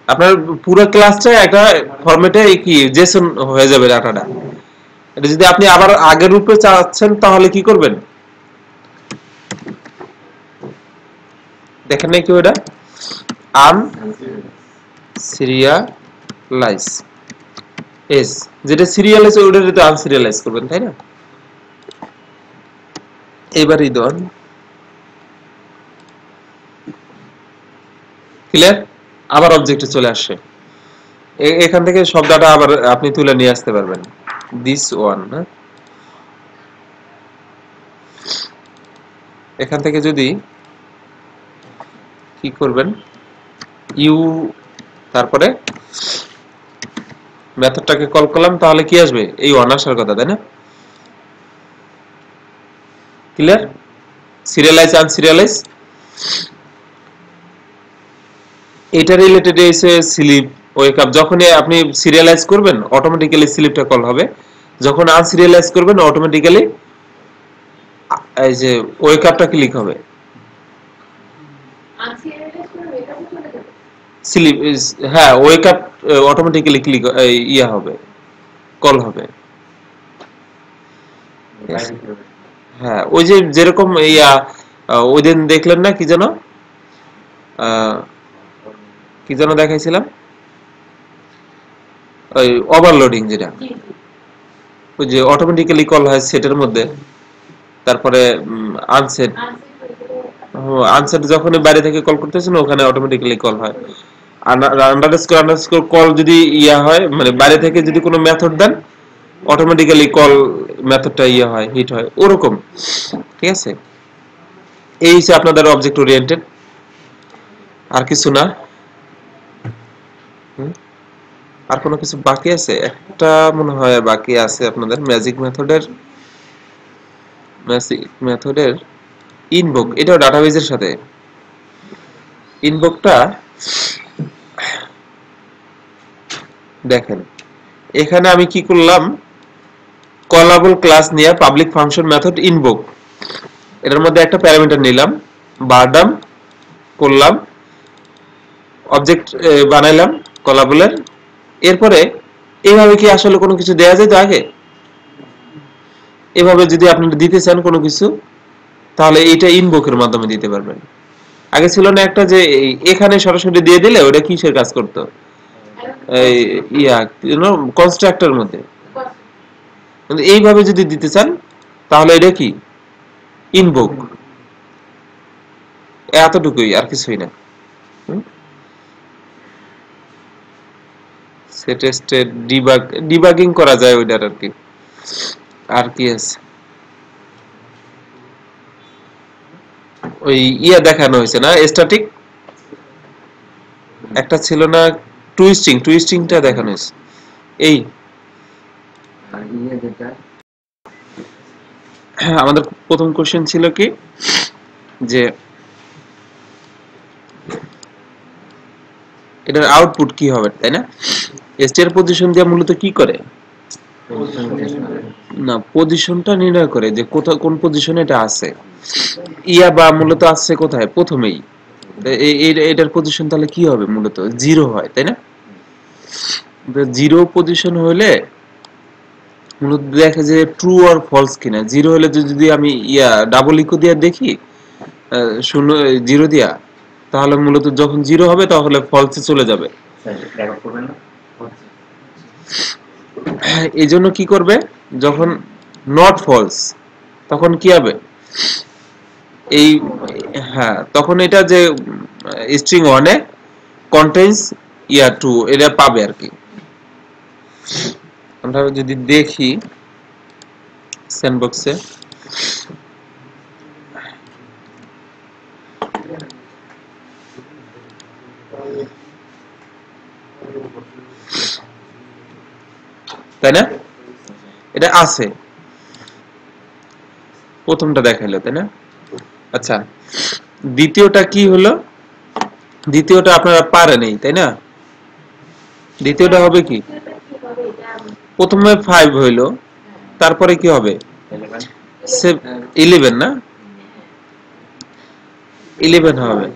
আপনার পুরো ক্লাসটা একটা ফরম্যাটে কি জেসন হয়ে যাবে ডাটাটা। এটা যদি আপনি আবার আগের রূপে চাচ্ছেন তাহলে কি করবেন, দেখেন নাই কি ওটা আন সিরিয়ালাইজ এস, যেটা সিরিয়ালাইজ ওটা যদি আনসিরিয়ালাইজ করবেন তাই না। এবারই দন ক্লিয়ার, আবার অবজেক্টে চলে আসে, এখান থেকে সব ডাটা আবার আপনি তুলে নিয়ে আসতে পারবেন, দিস ওয়ান না। এখান থেকে যদি কি করবেন, ইউ তারপরে মেথডটাকে কল করলাম, তাহলে কি আসবে, এই ওয়ান আসার কথা তাই না। ক্লিয়ার, সিরিয়ালাইজ আনসিরিয়ালাইজ, এটা রিলেটেড এসে স্লিপ ওয়েক আপ, যখনই আপনি সিরিয়ালাইজ করবেন অটোমেটিক্যালি স্লিপটা কল হবে, যখন আনসিরিয়ালাইজ করবেন অটোমেটিক্যালি এই যে ওয়েক আপটা ক্লিক হবে। স্লিপ, হ্যাঁ ওয়েক আপ অটোমেটিক্যালি ক্লিক ইয়া হবে, কল হবে। হ্যাঁ ওই যে যেরকম ইয়া ওই দিন দেখলেন না কি যেন দেখাইছিলাম, ওই ওভারলোডিং যেটা, ওই যে অটোমেটিক্যালি কল হয় সেটের মধ্যে, তারপরে আনসেট, আনসেট যখন বাইরে থেকে কল করতেছেন ওখানে অটোমেটিক্যালি কল হয়। আন্ডারস্কোর আন্ডারস্কোর কল যদি ইয়া হয়, মানে বাইরে থেকে যদি কোনো মেথড দেন অটোমেটিক্যালি কল মেথডটা ইয়া হয়, হিট হয়, ওরকম। ঠিক আছে, এই হচ্ছে আপনাদের অবজেক্ট ওরিয়েন্টেড, আর কিছু না। আর কোনো কিছু বাকি আছে? একটা মনে হয় বাকি আছে আপনাদের, ম্যাজিক মেথডের ইনভোক, এটাও ডাটাবেজের সাথে। ইনভোকটা দেখেন, এখানে আমি কি করলাম, কলাবল ক্লাস নিয়ে পাবলিক ফাংশন মেথড ইনভোক, এটার মধ্যে একটা প্যারামিটার নিলাম, বারডাম করলাম, অবজেক্ট বানাইলাম কলাবলের। এরপরে এইভাবে কি আসলে কোনো কিছু দেয়া যায় তো আগে? এভাবে যদি আপনারা দিতে চান কোনো কিছু, তাহলে এইটা ইনভোকের মাধ্যমে দিতে পারবেন। আগে ছিল না একটা যে এখানে সরাসরি দিয়ে দিলে ওটা কিসের কাজ করতো, এই ইয়া কনস্ট্রাক্টরের মধ্যে। কিন্তু এইভাবে যদি দিতে চান তাহলে এটা কি ইনভোক, এতটুকুই, আর কিছুই না। সেট স্টেট ডিবাগিং করা যায় ওইটার আর কি। আর কি আছে, ওই ইয়া দেখানো হয়েছে না স্ট্যাটিক, একটা ছিল না টুইস্টিংটা দেখানো হয়েছে। এই আমাদের প্রথম কোশ্চেন ছিল কি যে এটার আউটপুট কি হবে, তাই না? স্টেট পজিশন দিয়ে মূলত কি করে না, পজিশনটা নির্ণয় করে যে কোথায় কোন পজিশনে এটা আছে, ইয়া বা মূলত আছে কোথায় প্রথমেই, এটার পজিশন তাহলে কি হবে, মূলত জিরো হয়, তাই না? জিরো পজিশন হলে মূলত দেখে যে ট্রু আর ফলস কিনা। জিরো হলে যদি আমি ইয়া ডাবল ইকো দিয়ে দেখি শূন্য জিরো দিয়া, তাহলে মূলত যখন জিরো হবে তাহলে ফলসে চলে যাবে। এই জন্য কি করবে, যখন নট ফলস তখন কি হবে, এই হ্যাঁ তখন এটা যে স্ট্রিং ওয়ানে কন্টেইনস ইয়া টু এটা পাবে আর কি। আমরা যদি দেখি স্যান্ডবক্সে, তাই না, এটা আছে, প্রথমটা দেখাইলো, তাই না? আচ্ছা, দ্বিতীয়টা কি হলো, দ্বিতীয়টা আপনারা পারেন, তাই না? দ্বিতীয়টা হবে কি, প্রথমে 5 হইলো, তারপরে কি হবে 11 না, 11 হবে।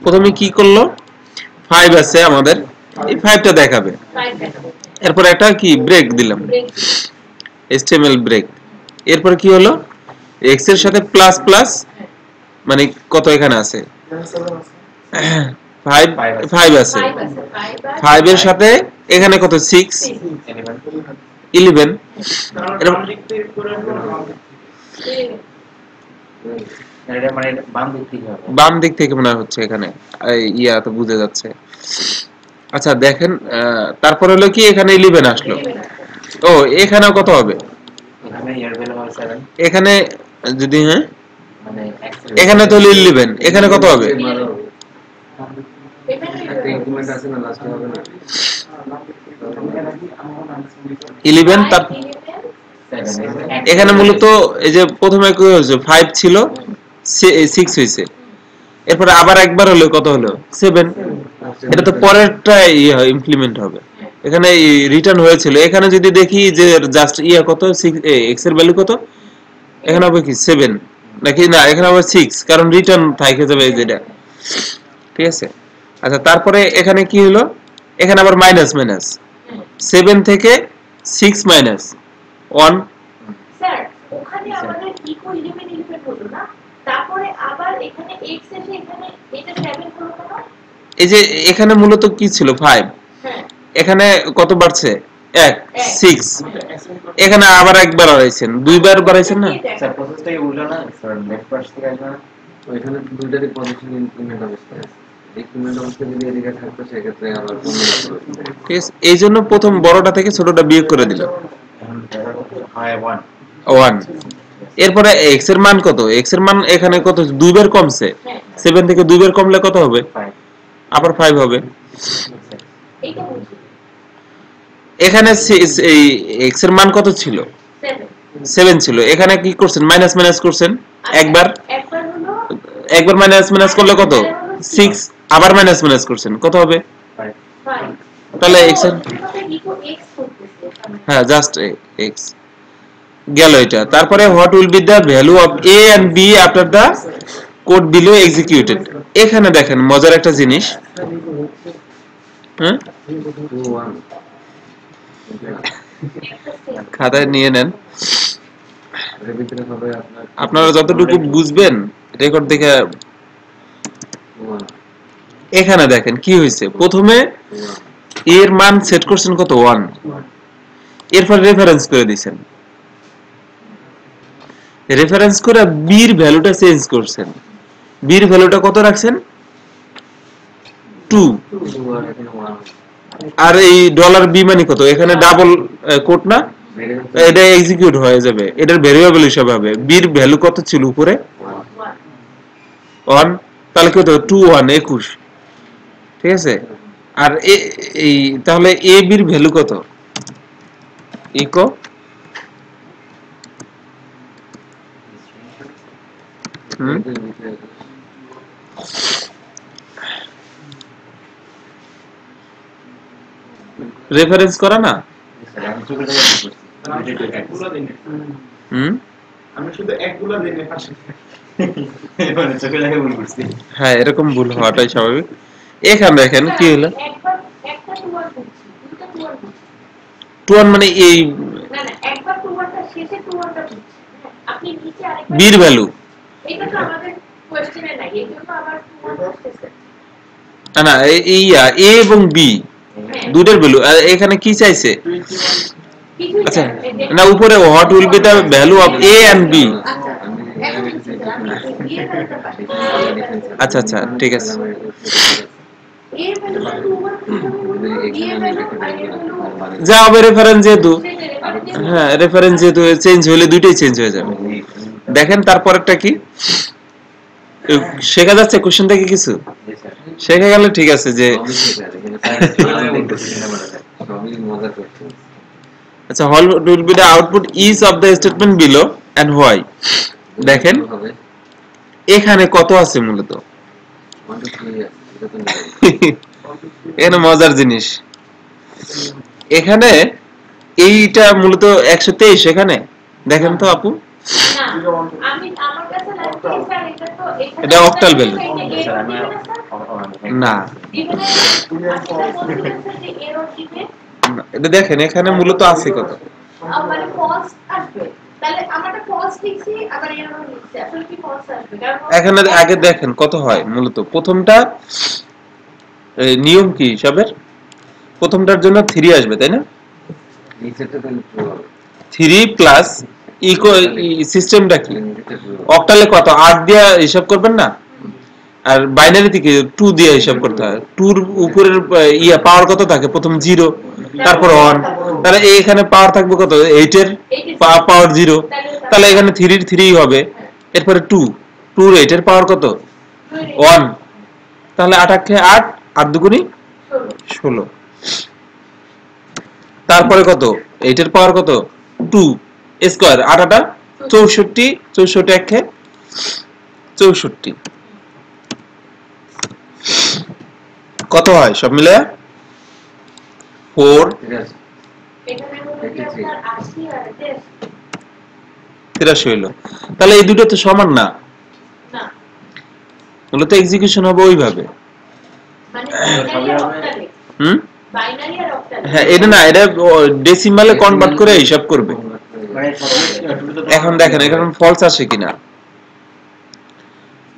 প্রথমে কি করলো, 5 আছে আমাদের, এই 5টা দেখাবে, এরপর একটা কি ব্রেক দিলাম, HTML ব্রেক। এরপর কি হলো, x এর সাথে প্লাস প্লাস, মানে কত এখানে আছে 5 আছে, 5 এর সাথে এখানে কত 6 11, বাম দিক থেকে মনে হচ্ছে এখানে ইয়া তো বুঝে যাচ্ছে। আচ্ছা দেখেন, তারপর হলো কি এখানে 11 আসলো, ও এখানেও কত হবে, এখানে যদি হ্যাঁ এখানে তো 11, এখানে কত হবে, এখানে মূলত এই যে প্রথমে কি হয়েছে 5 ছিল 6 হয়েছে, এরপরে আবার একবার হলো কত হলো 7, এটা তো পরেরটা ইমপ্লিমেন্ট হবে। এখানে রিটার্ন হয়েছিল, এখানে যদি দেখি যে জাস্ট কত এক্স এর ভ্যালু কত, এখানে হবে কি 7 নাকি না, এখানে হবে 6, কারণ রিটার্ন থাকে যাবে যেটা, ঠিক আছে। আচ্ছা তারপরে এখানে কি হলো, এখানে আবার মাইনাস মাইনাস 7 থেকে 6 মাইনাস 1, স্যার ওখানে আমাদের ইকো 11 হলো না, তারপরে আবার এখানে x এসে এখানে এটা 7 হলো না। এই যে এখানে মূলত কি ছিল 5, হ্যাঁ এখানে কত বাড়ছে 1 6, এখানে আবার একবার বাড়াইছেন, দুইবার বাড়াইছেন না। স্যার প্রসেসটাই উল্টো না স্যার, নেক্সট পার্ট থেকে আসবে না, ওইখানে দুইটারই পজিশন ইনক্রিমেন্ট অবস্থায় আছে, ইনক্রিমেন্ট অবস্থায় যদি এদিকে থাকতো সেক্ষেত্রে আবার ঠিক আছে, এই জন্য প্রথম বড়টা থেকে ছোটটা বিয়োগ করে দিল 1। এরপরে x এর মান কত, x এর মান এখানে কত দুইবার কমছে, 7 থেকে দুইবার কমলে কত হবে, আবার 5 হবে। এইটা বুঝি এখানে এই x এর মান কত ছিল, 7 ছিল, এখানে কি করছেন মাইনাস মাইনাস করছেন, একবার একবার হলো একবার মাইনাস মাইনাস করলে কত 6, আবার মাইনাস মাইনাস করছেন কত হবে 5, তাহলে x এর ইকো x করতেছে। হ্যাঁ জাস্ট x গেল এটা। তারপরে what will be the value of a and b after the code below executed. এখানে দেখেন মজার একটা জিনিস, হ্যাঁ খাতায় নিয়ে নেন, আপনারা যতটুকু বুঝবেন রেকর্ড দেখে। এখানে দেখেন কি হয়েছে, প্রথমে এর মান সেট করছেন কত 1, এরপর রেফারেন্স করে দিয়েছেন, রেফারেন্স করে বির ভ্যালুটা চেঞ্জ করছেন, বির ভ্যালুটা কত রাখছেন 2, আর এই ডলার বি মানে কত, এখানে ডাবল কোট না, এটা এক্সিকিউট হয়ে যাবে, এটার ভেরিয়েবল হিসাবে হবে, বির ভ্যালু কত ছিল উপরে 1, তাহলে কত 2 1 21, ঠিক আছে। আর এই তাহলে এ বির ভ্যালু কত, ইকো রেফারেন্স করা না, আমি শুধু একগুলা দিনে পাশে হ্যাঁ এরকম ভুল হওয়াটাই স্বাভাবিক। এখানে দেখেন কি হলো, একবার একটা 2 1 বুঝছি, দুটো 2 1 বুঝছি, 2 1 মানে এই না না একবার 2 1টা শেষে 2 1টা বুঝছি, আপনি নিচে আরেকবার বির ভ্যালু, এটা তো আমাদের কোশ্চেনে নাই, এইজন্য আবার 2 1 আসছে। না এই এ এবং বি দুটোর ভ্যালু, এখানে কি চাইছে, আচ্ছা না উপরে what will be the value of A and B, আচ্ছা আচ্ছা ঠিক আছে, যা হবে রেফারেন্স যেহেতু, হ্যাঁ রেফারেন্স যেহেতু চেঞ্জ হলে দুইটাই চেঞ্জ হয়ে যাবে। দেখেন তারপরেরটা কি শেখা যাচ্ছে, কোশ্চেন থেকে কিছু শেখা গেলে ঠিক আছে যে আচ্ছা হল will be the output is of the statement below and why. দেখেন এখানে কত আছে মূলত, এখানে মজার জিনিস, এখানে এইটা মূলত 123, এখানে দেখেন তো আপু, এটা অক্টাল ভ্যালু না, এটা দেখেন এখানে মূলত আছে কত, মানে ফলস আসবে, তাহলে আমারটা ফলস লিখছি আবার এরর লিখছি, আসলে কি ফলস আসবে, এখানে আগে দেখেন কত হয় মূলত, প্রথমটা নিয়ম কি হিসাবের, প্রথমটার জন্য 3 আসবে তাই না, 3 প্লাস ইকো সিস্টেমটা কি অক্টালে কত 8 দিয়ে হিসাব করবেন না, আর বাইনারি থেকে 2 দিয়ে হিসাব করতে হয়, 2 এর উপরের পাওয়ার কত থাকে, প্রথম 0 তারপর 1, তাহলে এখানে পাওয়ার থাকবে কত 8 এর পাওয়ার 0, তাহলে এখানে 3 এর 3 হবে, এরপরে 2 এর 8 এর পাওয়ার কত 1, তাহলে 8 8 8 8 দুগুনি 16, তারপরে কত 8 এর পাওয়ার কত 2 স্কয়ার 8 8 64 64 1 64, কত হয় সব মিলে 4 এখানে হলো কি আপনার 80 আর এটা 83 হইলো। তাহলে এই দুটো তো সমান না, না, মূলত এক্সিকিউশন হবে ওইভাবে। মানে বাইনারি আর অক্টালে, হুম, বাইনারি আর অক্টালে। হ্যাঁ এটা না, এটা ডেসিমালে কনভার্ট করে হিসাব করবে। এখন দেখেন এখন ফলস আসে কিনা,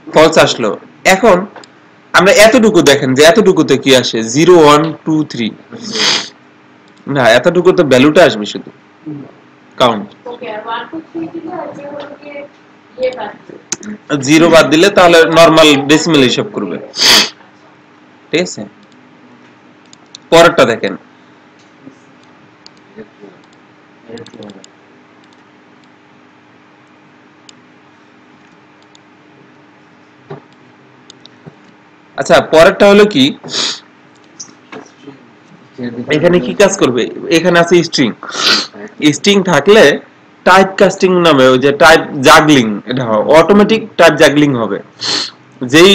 ফলস আসলো। এখন আমরা এতটুকু দেখেন যে এতটুকুতে কি আসে 0 1 2 3, না এতটুকু তো ভ্যালুটা আসবে শুধু কাউন্ট। ওকে, আর 1 2 3 দিলে আর যে হলো কি ইয়ে পাচ্ছে 0 বাদ দিলে তাহলে নরমাল ডেসিমাল হিসাব করবে, ঠিক আছে। পরেরটা দেখেন, আচ্ছা পরেরটা হলো কি, এখানে কি কাজ করবে, এখানে আছে স্ট্রিং, স্ট্রিং থাকলে টাইপ কাস্টিং নামে ওই যে টাইপ জাগলিং, এটা অটোমেটিক টাইপ জাগলিং হবে। যেই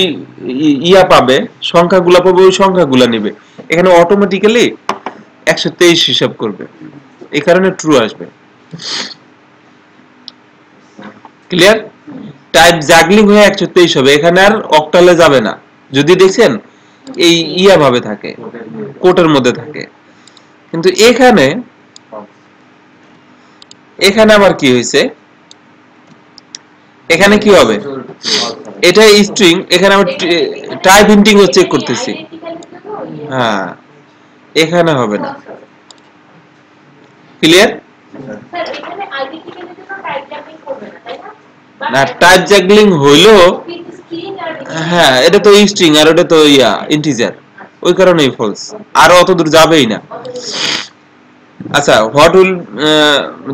ইয়া পাবে সংখ্যাগুলা পাবে ওই সংখ্যাগুলা নেবে, এখানে অটোমেটিক্যালি 123 হিসাব করবে, এই কারণে ট্রু আসবে। ক্লিয়ার? টাইপ জাগলিং হয়ে 123 হবে, এখানে আর অক্টালে যাবে না। যদি দেখছেন এই ইয়া ভাবে থাকে, কোটের মধ্যে থাকে, কিন্তু এখানে আবার কি হয়েছে, এখানে কি হবে, এটা স্ট্রিং, এখানে আমরা টাইপ হিন্টিং ও চেক করতেছি, হ্যাঁ এখানে হবে না। ক্লিয়ার? স্যার এখানে আইডেন্টিক্যালি তো টাইপ জাগলিং করবে না, তাই না? না টাইপ জাগলিং হইলো, স্ট্রিং আর হ্যাঁ এটা তো স্ট্রিং আর ওটা তো ইয়া ইন্টিজার, ওই কারণেই ফলস, আর অত দূর যাবেই না। আচ্ছা what will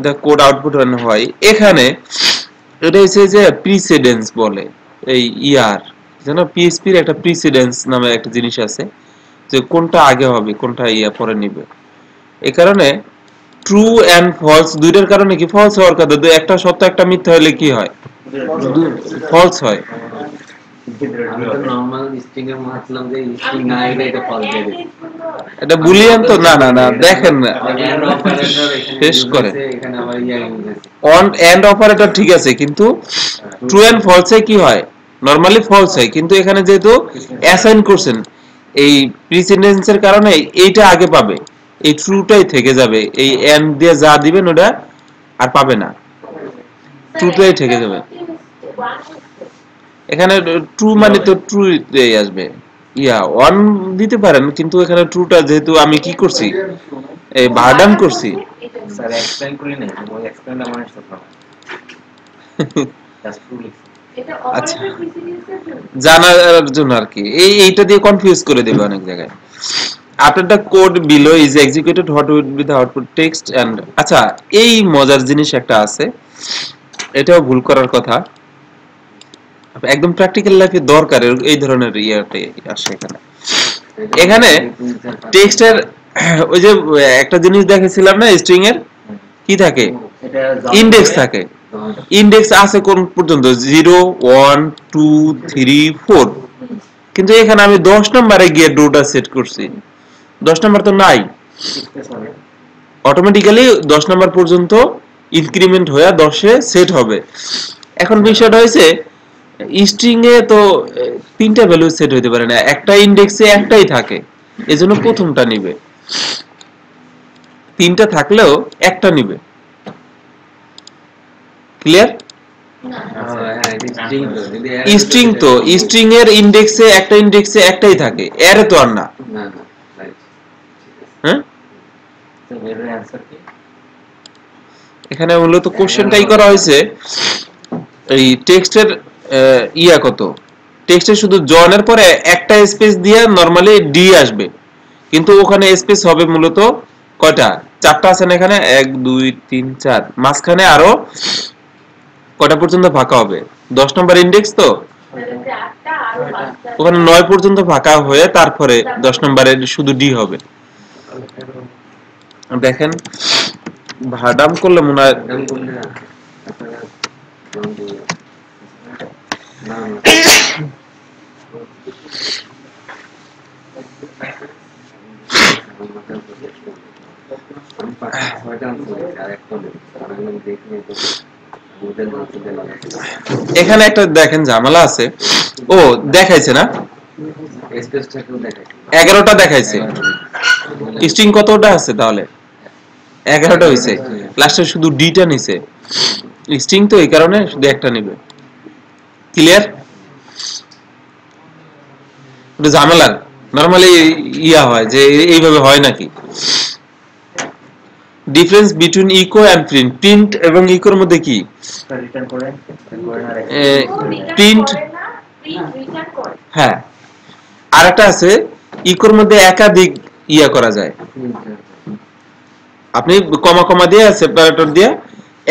the code output হয়, এখানে এটা হচ্ছে যে প্রিসিডেন্স বলে, এই ইয়ার জানো পিএইচপি এর একটা প্রিসিডেন্স নামে একটা জিনিস আছে, যে কোনটা আগে হবে কোনটা ইয়া পরে নিবে। এই কারণে ট্রু এন্ড ফলস দুইটার কারণে কি ফলস হওয়ার কথা, একটা সত্য একটা মিথ্যা হলে কি হয়, ফলস হয়। আমি তো নরমাল স্ট্রিং এর মানলাম যে স্ট্রিং না এটা ফলস দিয়ে দিই। এটা বুলিয়ান তো না না না, দেখেন না এন্ড অপারেটর এখানে শেষ ইউজ করে হয়েছে, এখানে আবার ইয়া ইউজ হয়েছে। অন এন্ড অপারেটর ঠিক আছে, কিন্তু ট্রু এন্ড ফলসে কি হয়, নরমালি ফলস হয়, কিন্তু এখানে যেহেতু অ্যাসাইন করছেন এই প্রিসিডেন্সের কারণে এইটা আগে পাবে, এই ট্রুটাই থেকে যাবে, এই এন্ড দিয়ে যা দিবেন ওটা আর পাবে না, ট্রুটাই থেকে যাবে। এখানে ট্রু মানে তো ট্রু আসবে, ইয়া ওয়ান দিতে পারেন, কিন্তু এখানে ট্রুটা যেহেতু আমি কি করছি, এই ভার্ডান করছি। স্যার এক্সপ্লেইন করি না, ওই এক্সপ্লেইন আমার সাথে না জাস্ট টু লিখছি। এটা আচ্ছা অপারেটর প্রিসিডেন্সের জন্য জানার জন্য আর কি, এইটা দিয়ে কনফিউজ করে দেবে অনেক জায়গায়। After the code below is executed, what would be the output text and আচ্ছা এই মজার জিনিস একটা আছে, এটাও ভুল করার কথা, একদম প্র্যাকটিক্যাল লাইফে দরকার এই ধরনের ইয়াতে আসে। এখানে টেক্সটের ওই যে একটা জিনিস দেখেছিলাম না, স্ট্রিং এর কি থাকে, ইন্ডেক্স থাকে, ইন্ডেক্স আছে কোন পর্যন্ত 0 1 2 3 4, কিন্তু এখানে আমি 10 নম্বরে গিয়ে ডোটা সেট করছি, 10 নম্বর তো নাই, অটোমেটিক্যালি 10 নম্বর পর্যন্ত ইনক্রিমেন্ট হয়ে 10 এ সেট হবে। এখন বিষয়টা হয়েছে স্ট্রিং এ তো তিনটা ভ্যালু সেট হইতে পারে না, একটা ইন্ডেক্সে একটাই থাকে, এজন্য প্রথমটা নিবে, তিনটা থাকলেও একটা নিবে। ক্লিয়ার? স্ট্রিং তো স্ট্রিং এর ইন্ডেক্সে একটাই থাকে, এর তো আর না। না না রাইট। হ্যাঁ তো এর অ্যানসার কি? এখানে মূলত কোশ্চেনটাই করা হয়েছে এই টেক্সটের ইয়া কত, টেক্সটে শুধু জনের পরে একটা স্পেস দিয়ে নরমালি ডি আসবে, কিন্তু ওখানে স্পেস হবে মূলত কয়টা, চারটা আছে না এখানে, 1 2 3 4, মাঝখানে আরো কয়টা পর্যন্ত ফাঁকা হবে, 10 নম্বর ইন্ডেক্স তো ওখানে 9 পর্যন্ত ফাঁকা হয়ে তারপরে 10 নম্বরে শুধু ডি হবে। দেখেন ভাডাম করলে মনে হয় নাম বললে না আপনারা নাম দিয়ে না না আমি 6টা আনসার আর একটা নেই, আর আমি দেখি তো ওদের হচ্ছে দেওয়া এখানে একটা দেখেন ঝামেলা আছে। ও দেখাইছে না, স্পেসটাকেও দেখাই 11টা দেখাইছে। স্ট্রিং কতটা আছে তাহলে? 11টা হইছে, লাস্টে শুধু ডিটা নিছে। স্ট্রিং তো এই কারণে শুধু একটা নেবে। ক্লিয়ার? এটা ঝামেলার। নরমালি ইয়া হয় যে এইভাবে হয় নাকি। Difference between echo and print. Print এবং ইকোর মধ্যে কি? রিটার্ন করে প্রিন্ট, প্রিন্ট রিটার্ন করে। হ্যাঁ। আরেকটা আছে ইকোর মধ্যে একাধিক ইয়া করা যায়। আপনি কমা কমা দিয়ে সেপারেটর দিয়ে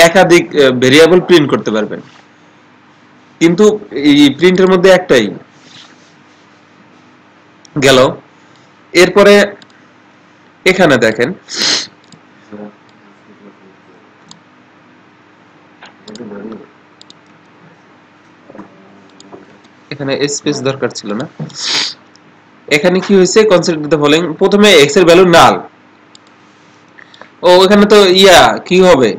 একাধিক ভেরিয়েবল প্রিন্ট করতে পারবেন, কিন্তু এই প্রিন্টের মধ্যে একটাই গেল। এরপরে এখানে দেখেন এখানে স্পেস দরকার ছিল না। এখানে কি হয়েছে, কনসিডার দ্য ফলোইং। প্রথমে এক্স এর ভ্যালু নাল। ও এখানে তো ইয়া কি হবে,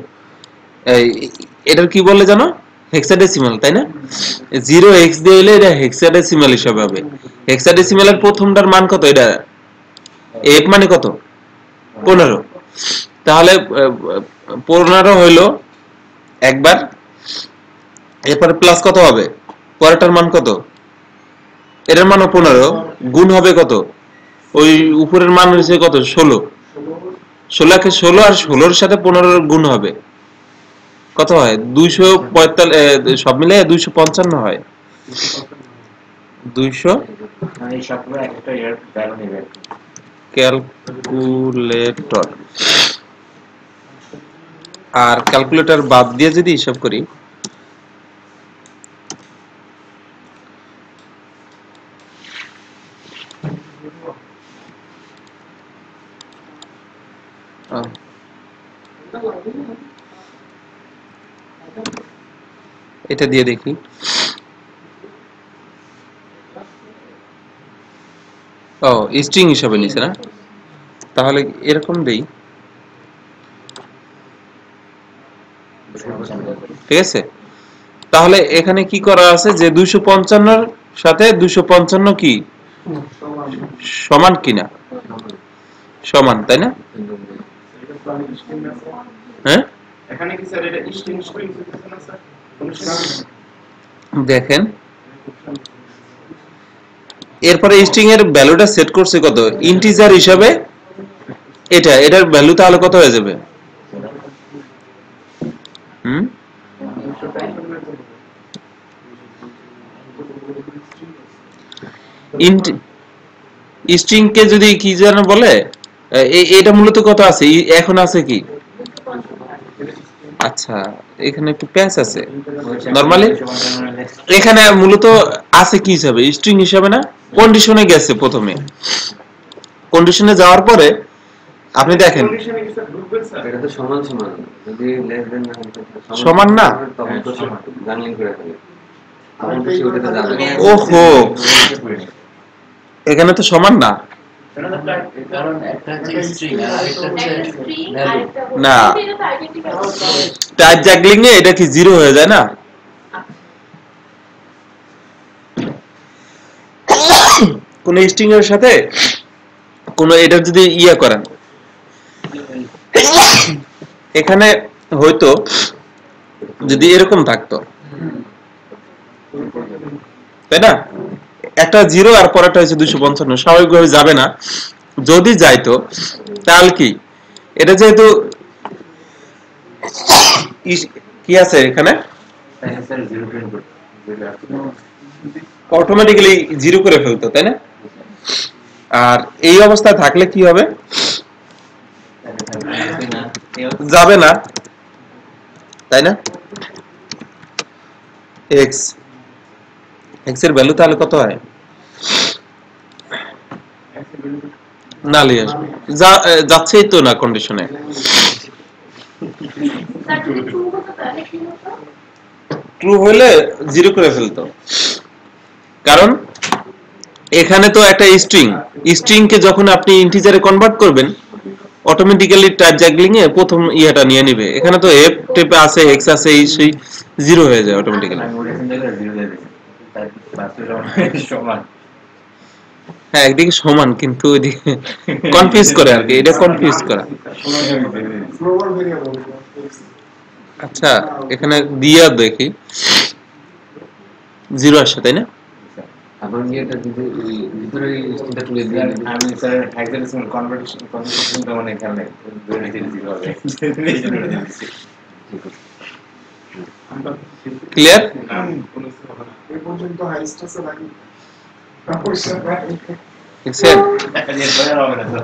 এটার কি বলে জানো, হেক্সাডেসিমাল, তাই না? 0x দিয়ে হলে এটা হেক্সাডেসিমাল হিসাবে হবে। হেক্সাডেসিমালের প্রথমটার মান কত? এটা f মানে কত? 15। তাহলে 15 হইলো একবার, এরপরে প্লাস কত হবে, পরেরটার মান কত, এটার মানও 15, গুণ হবে কত, ওই উপরের মান হচ্ছে কত, 16। 16কে 16 আর 16-র সাথে 15 গুণ হবে, কত হয়, 245, সব মিলে 255 হয়। 200 মানে এই সবগুলো একটা এর ভ্যালু নেবে। ক্যালকুলেটর, আর ক্যালকুলেটর বাদ দিয়ে যদি হিসাব করি, এটা দিয়ে দেখি। ও স্ট্রিং হিসাবে নিছে না, তাহলে এরকম দেই, ঠিক আছে। তাহলে এখানে কি করা আছে যে 255-র সাথে 255 কি সমান কিনা, সমান, তাই না? হ্যাঁ, এখানে কি স্যার এটা স্ট্রিং স্ট্রিং দিতেছেন না স্যার? দেখেন এরপরে স্ট্রিং এর ভ্যালুটা সেট করছে কত, ইন্টিজার হিসাবে। এটার ভ্যালু তাহলে কত হয়ে যাবে, স্ট্রিং কে যদি কি যেন বলে, এটা মূলত কত আছে, এখন আছে কি, আচ্ছা এখানে একটু প্যাচ আছে। নরমালি এখানে মূলত আছে কি হিসাবে, স্ট্রিং হিসাবে না, কন্ডিশনে গেছে। প্রথমে কন্ডিশনে যাওয়ার পরে আপনি দেখেন কন্ডিশনে কি স্যার ঢুকবে স্যার? এটা তো সমান সমান, যদি লেস দেন সমান না, তখন তো জানিয়ে করে ফেলে, তখন তো সেটাতে যাবে না। ওহো, এখানে তো সমান না, কারণ একটা হচ্ছে স্ট্রিং আর আরেকটা হচ্ছে স্ট্রিং ভ্যালু। আরেকটা হলো না। এটা তো আইডেন্টিফাই টাইপ জ্যাগলিং এ এটা কি 0 হয়ে যায় না? কোন স্ট্রিং এর সাথে কোন এটা যদি ইয়া করেন, এখানে হয়তো যদি এরকম থাকতো, তাই না, একটা 0 আর পরেরটা হচ্ছে 255, স্বাভাবিকভাবে যাবে না। যদি যাইতো তাহলে কি, এটা যেহেতু কি আছে এখানে, স্যার 0 প্রিন্ট করতে অটোমেটিক্যালি 0 করে ফেলতো, তাই না? আর এই অবস্থায় থাকলে কি হবে, যাবে না, তাই না? এক্স এর ভ্যালু তাহলে কত হয়, নালি আসবে, যাচ্ছেই তো না কন্ডিশনে। স্যার যদি ট্রু হতো তাহলে কি হতো? ট্রু হলে 0 করে ফেলতো, কারণ এখানে তো একটা স্ট্রিং কে যখন আপনি ইন্টিজারে কনভার্ট করবেন অটোমেটিক্যালি টাইপ জাগলিং এ প্রথম ইয়াটা নিয়ে নেবে। এখানে তো এফ টেপে আছে, এক্স আছে, এই সেই জিরো হয়ে যায় অটোমেটিক্যালি। আমি ওটা জায়গায় জিরো দিয়ে দিচ্ছি, তাই বাস্তবে সমান। হ্যাঁ, একদিকে সমান কিন্তু ওইদিকে কনফিউজ করে আর কি, এটা কনফিউজ করা। আচ্ছা, এখানে দিয়া দেখি জিরো আসছে তাই না? এখন ইয়েটা যদি ভিতরে স্ট্রিংটা তুলে দিয়ে আমি স্যার হেক্সাডেসিমাল কনভার্সন তো মানে এখানে ধরে নিতে জিরো হবে, এই জন্য ধরে দিচ্ছি। ক্লিয়ার? এই পর্যন্ত হাইস্ট আছে নাকি? দেখছেন? এর পরে আর হবে না তো।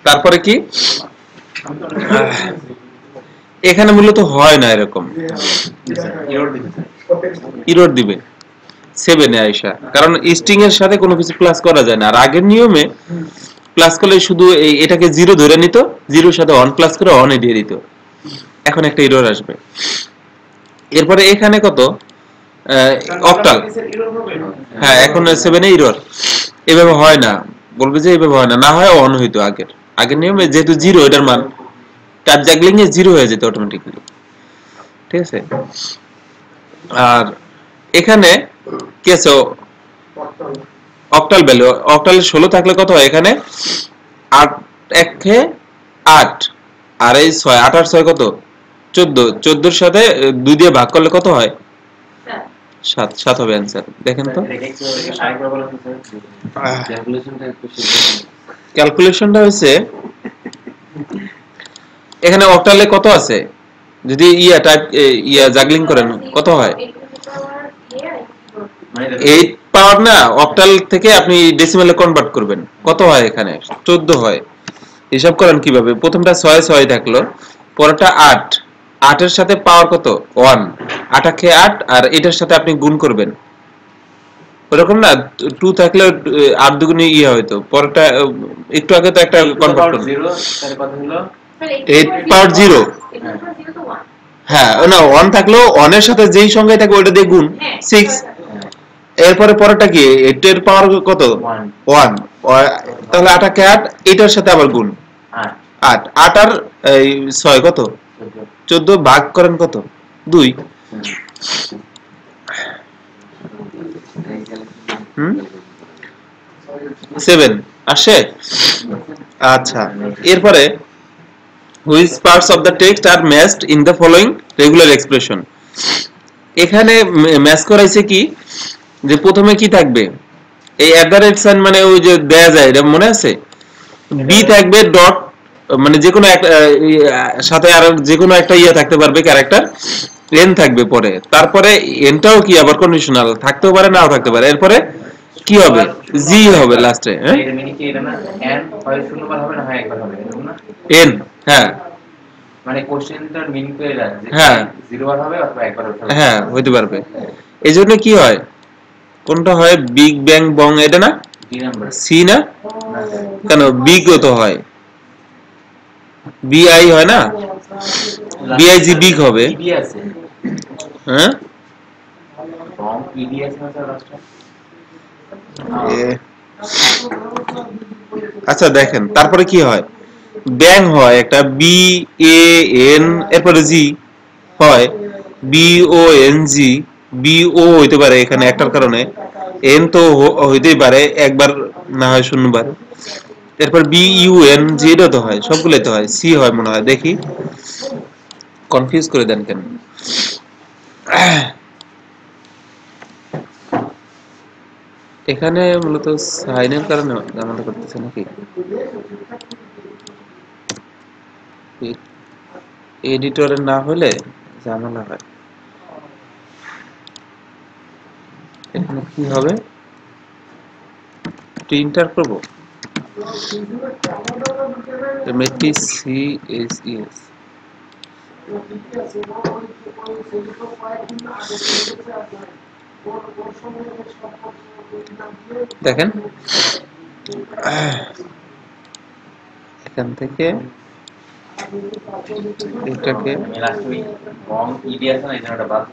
তারপরে কি এখানে মূলত হয় না এরকম, ইরর দিবে 7 এ আইসা, কারণ স্ট্রিং এর সাথে কোনো কিছু প্লাস করা যায় না। আর আগের নিয়মে প্লাস করলে শুধু এটাকে জিরো ধরে নিত, জিরোর সাথে অন প্লাস করে অন এ দিয়ে দিত। এখন একটা ইরর আসবে। এরপরে এখানে কত অক্টাল, হ্যাঁ এখন 7 এ ইরর। এভাবে হয় না, বলবে যে এভাবে হয় না, না হয় অন হইতো আগের নিয়মে যেহেতু জিরো, এটার মান টাইপ জাগলিং এ জিরো হয়ে যেত অটোমেটিক্যালি, ঠিক আছে? আর এখানে কি আছে অক্টাল ভ্যালু, অক্টাল 16 থাকলে কত হয় এখানে 8 1 8 আর এই 6 8 আর 6 কত 14, 14 এর সাথে 2 দিয়ে ভাগ করলে কত হয় 7, 7 হবে आंसर। দেখেন তো ক্যালকুলেশনটা একটু ক্যালকুলেশনটা হইছে এখানে অক্টালে কত আছে, যদি ইয়া জাগলিং করেন কত হয় 8 পাওয়ার না, অক্টাল থেকে আপনি ডেসিমালে কনভার্ট করবেন কত হয় এখানে 14 হয়। হিসাব করেন কিভাবে, প্রথমটা 6 6 থাকলো, পরেরটা 8, 8 এর সাথে পাওয়ার কত 1, 8 কে 8 আর এটার সাথে আপনি গুণ করবেন, ওরকম না 2 থাকলে 8 দুগুণে ইয়া হয়তো, পরেরটা একটু আগে তো একটা কনভার্ট করবেন 0 তার কথা হলো 8 পাওয়ার 0, হ্যাঁ না 1 থাকলেও 1 এর সাথে যেই সংখ্যায় থাকে ওটা দিয়ে গুণ 6, এরপরে পরেরটা কি 8 এর পাওয়ার কত 1, তাহলে 8 কে 8 এটার সাথে আবার গুণ 8, 8 আর এই 6 কত 14, ভাগ করেন কত 2, হুম 7 আসে। আচ্ছা, এরপরে which parts of the text are matched in the following regular expression। এখানে ম্যাচ করাইছে কি, যে প্রথমে কি থাকবে এই @ সাইন, মানে ওই যে দেয়া যায় এটা মনে আছে, বি থাকবে ডট, মানে যে কোনো একটা সাথে আর যে কোনো একটা ইয়া থাকতে পারবে ক্যারেক্টার, এন থাকবে পরে, তারপরে এনটাও কি আবার কন্ডিশনাল থাকতেও পারে নাও থাকতে পারে, এরপরে কি হবে জি হবে লাস্টে, হ্যাঁ এর মিনিং কি এটা না এন হয় শূন্যবার হবে না হয় একবার হবে এরকম না, এন, হ্যাঁ মানে কোশ্চেনটার মিনিং তো এটা যে হ্যাঁ 0 বার হবে অথবা একবার হবে। হ্যাঁ হইতে পারবে। এইজন্য কি হয়, কোনটা হয় বিগ ব্যাং বং, এটা না ডি নাম্বার সি না, কেন বিগ তো হয় বিআই হয় না, বিআইজি বিগ হবে, ইডি আছে হ্যাঁ রং ইডি আছে না স্যার লাস্টে। আচ্ছা দেখেন তারপরে কি হয়, ব্যাং হয় একটা বি এ এন, এরপরে জি হয় B O N G, B O হইতে পারে এখানে একটার কারণে, এন তো হইতেই পারে একবার না হয় শূন্যবার, এরপর বি ইউ এন জি, এটা তো হয় সবগুলোই তো হয়, সি হয় মনে হয়, দেখি কনফিউজ করে দেন কেন। এখানে মূলত সাইনের কারণে ঝামেলা করতেছে নাকি, এডিটরে না হলে ঝামেলা হয়। এখানে কি হবে, প্রিন্টার করব এমটি সি এস এস, দেখেন এখান থেকে এটাকে আমি লাস্ট উইক বং ইডি আছে না এটা বাদ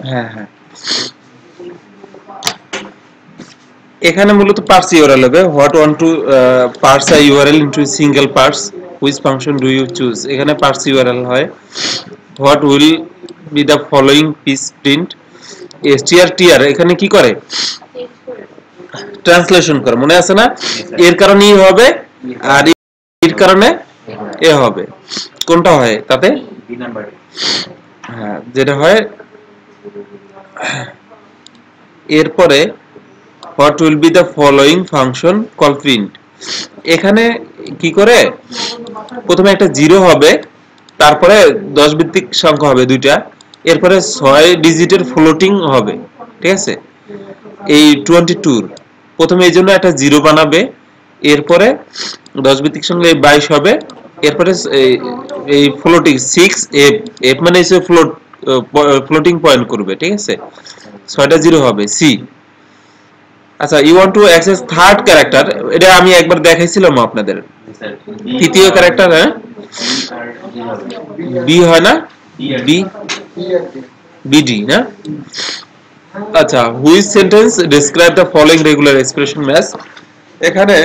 হ্যাঁ হ্যাঁ এখানে মূলত পার্স ইউআরএল হবে what want to parse a URL into single parse which function do you choose এখানে পার্স ইউআরএল হয় what will be the following piece print str এখানে কি করে ট্রান্সলেশন করে মনে আছে না এর কারণে ই হবে আর এর কারণে এ হবে কোনটা হয় তাতে বি নাম্বার হ্যাঁ যেটা হয় এরপরে what will be the following function call print এখানে কি করে প্রথমে একটা 0 হবে তারপরে 10 ভিত্তিক সংখ্যা হবে দুইটা এরপরে 6 ডিজিটের ফ্লোটিং হবে ঠিক আছে এই 22 প্রথমে এইজন্য একটা 0 বানাবে এরপরে 10 ভিত্তিক সংখ্যা 22 হবে এরপরে এই ফ্লোটিং 6 f মানে হচ্ছে ফ্লোটিং পয়েন্ট করবে ঠিক আছে 6টা 0 হবে c আচ্ছা you want to access third character এটা আমি একবার দেখাইছিলাম আপনাদের তৃতীয় ক্যারেক্টার হ্যাঁ বি হয় না বি বিডি না আচ্ছা which sentence describe the following regular expression match এখানে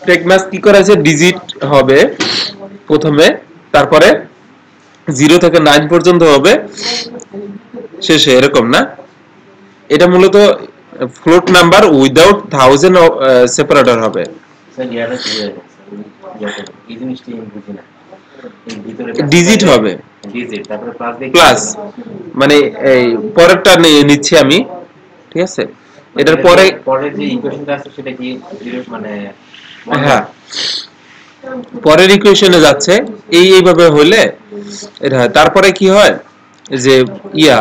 টেক ম্যাচ কি করা আছে ডিজিট হবে প্রথমে তারপরে 0 থেকে 9 পর্যন্ত হবে শেষে এরকম না এটা মূলত float number without thousand separator হবে স্যার ইয়াটা কি হয়ে গেছে এই জিনিসটা আমি বুঝি না এই ভিতরে ডিজিট হবে ডিজিট তারপরে প্লাস দিয়ে প্লাস মানে এই পরেরটা নিচ্ছি আমি ঠিক আছে এটার পরে পরের যে ইকুয়েশনটা আছে সেটা কি জিরো মানে হ্যাঁ পরের ইকুয়েশনে যাচ্ছে এইভাবে হইলে এটা হয় তারপরে কি হয় যে ইয়া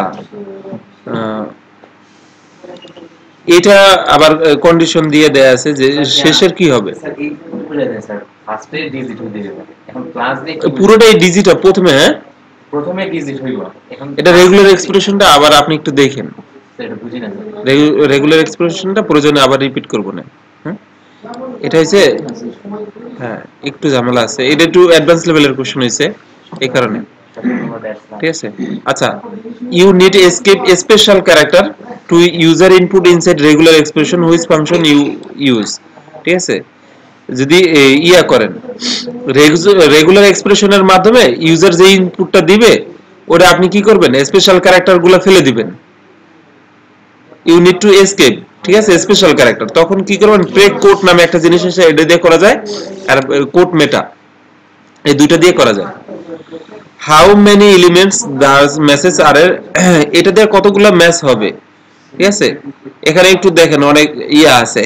এটা আবার কন্ডিশন দিয়ে দেয়া আছে যে শেষের কি হবে স্যার এই বুঝা যায় স্যার ফার্স্টে ডিজিট হইতে যাবে এখন প্লাস দিয়ে কি পুরোটাই ডিজিট প্রথমে হ্যাঁ প্রথমে ডিজিট হইব এখন এটা রেগুলার এক্সপ্রেশনটা আবার আপনি একটু দেখেন স্যার এটা বুঝি না রেগুলার এক্সপ্রেশনটা প্রয়োজনে আবার রিপিট করব না হ্যাঁ এটা হইছে হ্যাঁ একটু ঝামেলা আছে এটা একটু অ্যাডভান্স লেভেলের কোশ্চেন হইছে এই কারণে ঠিক আছে আচ্ছা you need escape special character to user input inside regular expression which function you use ঠিক আছে যদি ইয়া করেন রেগুলার এক্সপ্রেশনের মাধ্যমে ইউজার যে ইনপুটটা দিবে ওটা আপনি কি করবেন স্পেশাল ক্যারেক্টারগুলো ফেলে দিবেন ইউ নিড টু এসকেপ ঠিক আছে স্পেশাল ক্যারেক্টার তখন কি করবেন ব্রেক কোড নামে একটা জিনিস আছে এটা দিয়ে করা যায় আর কোড মেটা এই দুইটা দিয়ে করা যায় how many elements does message আর এটা দিয়ে কতগুলো ম্যাচ হবে ঠিক আছে এখানে একটু দেখেন অনেক ইয়া আছে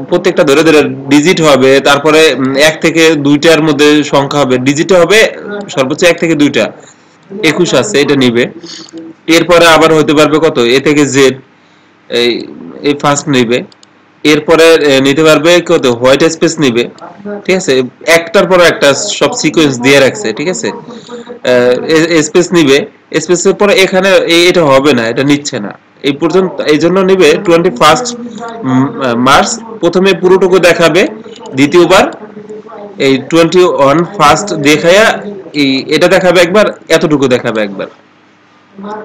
প্রত্যেকটা ধরে ধরে ডিজিট হবে তারপরে 1 থেকে 2টার মধ্যে সংখ্যা হবে ডিজিট হবে সর্বোচ্চ 1 থেকে 2টা 21 আছে এটা নিবে এরপরে আবার হতে পারবে কত এ থেকে জেড এই ফার্স্ট নিবে এরপরে নিতে পারবে কত হোয়াইট স্পেস নিবে ঠিক আছে একটার পর একটা সব সিকোয়েন্স দিয়ে রাখছে ঠিক আছে স্পেস নিবে স্পেসের পরে এখানে এটা হবে না এটা নিচ্ছে না এই পর্যন্ত এইজন্য নিবে 21 মার্চ প্রথমে পুরোটুকু দেখাবে দ্বিতীয়বার এই 21 ফার্স্ট দেখায়া এই এটা দেখাবে একবার এতটুকু দেখাবে একবার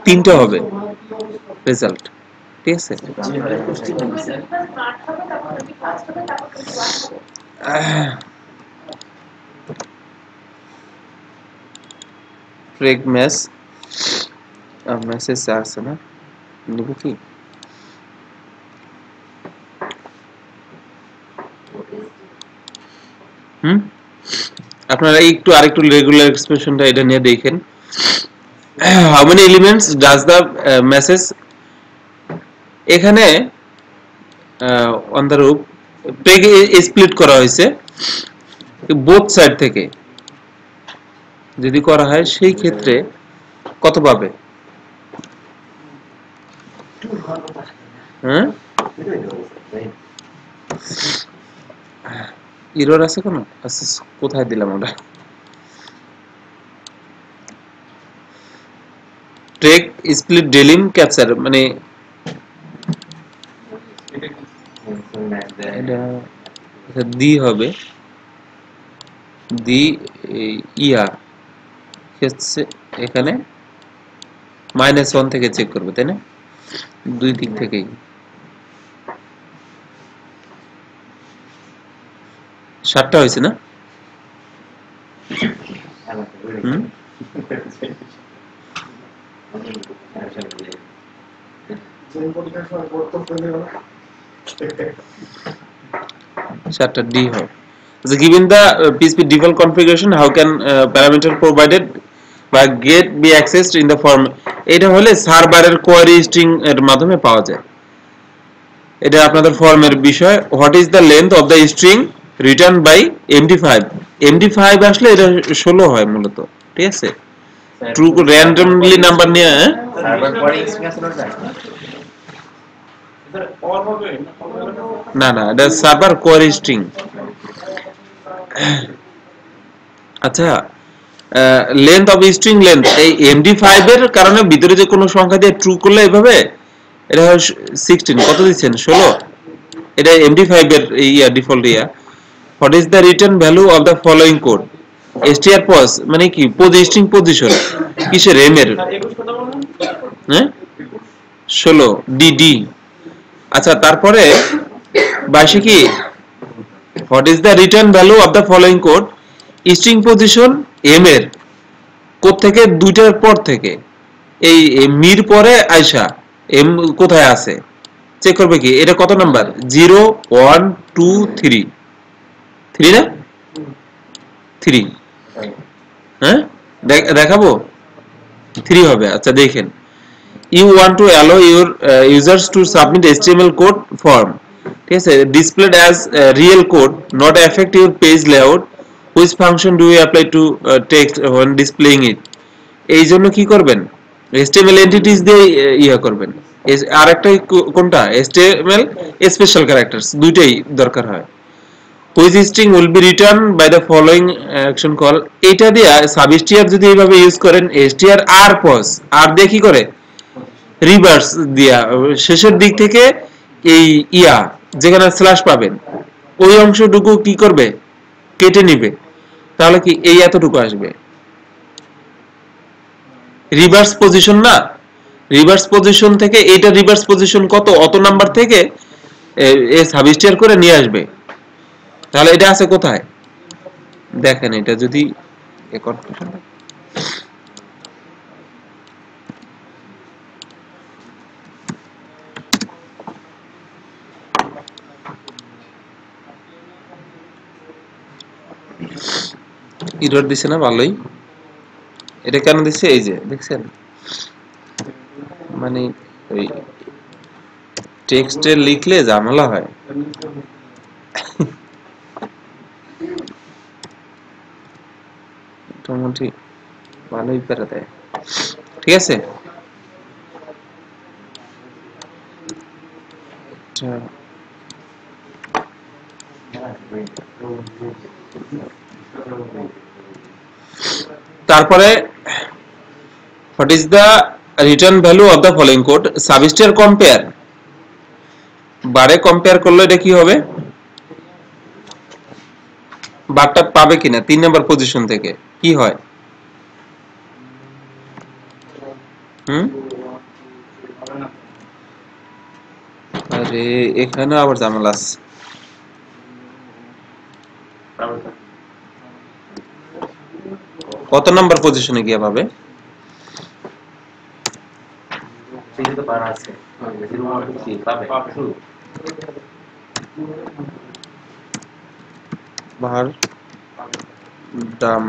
তিনটা হবে রেজাল্ট ঠিক আছে স্মার্ট হবে তারপর 21 হবে তারপর 21 হবে ফ্রেগ ম্যাচ মেসেজ আছে না নিব কি আপনারা একটু আরেকটু রেগুলার এক্সপ্রেশনটা এটা নিয়ে দেখেন how many elements does the message এখানে on the rope peg split করা হয়েছে বোথ সাইড থেকে যদি করা হয় সেই ক্ষেত্রে কত পাবে হ্যাঁ এরর আছে কোনো আচ্ছা কোথায় দিলাম ওটা ট্রেক স্প্লিট ডেলিম ক্যাপচার মানে এটা দি হবে দি ইয়া হচ্ছে এখানে -1 থেকে চেক করবে, তাই না? দুই দিক থেকেই। সাতটা হয়েছে না? হুম, যে পরীক্ষার সময় বর্তমান পেলে গেল সাতটা ডি হবে। So given the PHP default configuration, how can parameter provided by get be accessed in the form? এটা হলে সার্ভারের কোয়ারি স্ট্রিং এর মাধ্যমে পাওয়া যায়। এটা আপনাদের ফর্মের বিষয়। What is the length of the string return by MD5? MD5 আসলে এটা 16 হয় মূলত, ঠিক আছে? ট্রু র্যান্ডমলি নাম্বার নিয়ে সার্ভার পরে এক্সপ্রেস হলো না স্যার অল হবে না না, এটা সার্ভার কোয়ারি স্ট্রিং। আচ্ছা, লেন্থ অফ স্ট্রিং লেন্থ এই MD5 এর কারণে ভিতরে যে কোনো সংখ্যা দিয়ে ট্রু করলে এভাবে এটা হয় 16, কত দিচ্ছেন 16, এটা MD5 এর yeah default yeah. What is the return value of the following code? str pos মানে কি স্ট্রিং পজিশন কিসের এম এর, স্যার 21 কথা বলুন হ্যাঁ 16 ডি। আচ্ছা, তারপরে 22 কি what is the return value of the following code? String position M এর কোড থেকে দুইটার পর থেকে এই মির পরে আয়সা এম কোথায় আছে চেক করবে কি? এটা কত নাম্বার? 0 1 2 3 3 না 3, হ্যাঁ দেখাবো 3 হবে। আচ্ছা দেখেন, you want to allow your users to submit HTML code form, ঠিক আছে, displayed as real code, not affect your page layout. Which function do you apply to text when displaying it? এই জন্য কি করবেন? HTML entities দিয়ে ইয়া করবেন। আর একটা কোনটা? HTML স্পেশাল ক্যারেক্টারস, দুইটাই দরকার হয়। Which string will be returned by the following action call? এটা দিয়া সাবস্ট্রিয়ার যদি এইভাবে ইউজ করেন, str আর pos আর দিয়ে কি করে রিভার্স দিয়া শেষের দিক থেকে এই ইয়া যেখানে স্ল্যাশ পাবেন ওই অংশটুকু কি করবে? কেটে নিবে। তাহলে কি এই এতটুকু আসবে। রিভার্স পজিশন না, রিভার্স পজিশন থেকে এইটা রিভার্স পজিশন কত অত নাম্বার থেকে এ সাবস্ট্রিয়ার করে নিয়ে আসবে। তাহলে এটা আছে কোথায় দেখেন, এটা যদি এরর দিছে না, ভালোই। এটা কেন দিছে? এই যে দেখছেন, মানে ওই টেক্সটে লিখলে ঝামেলা হয়। মোটামুটি ভালোই পেরে দেয়, ঠিক আছে। তারপরে what is the return value of the following code? সাবস্ট্রিয়ার কম্পেয়ার, বারে কম্পেয়ার করলে এটা কি হবে? বারটা পাবে কিনা 3 নাম্বার পজিশন থেকে কি হয়? আরে এখানে আবার ঝামেলা আছে। কত নাম্বার পজিশনে গিয়ে পাবে? তো বার আছে 0 1 2 3 পাবে বার দাম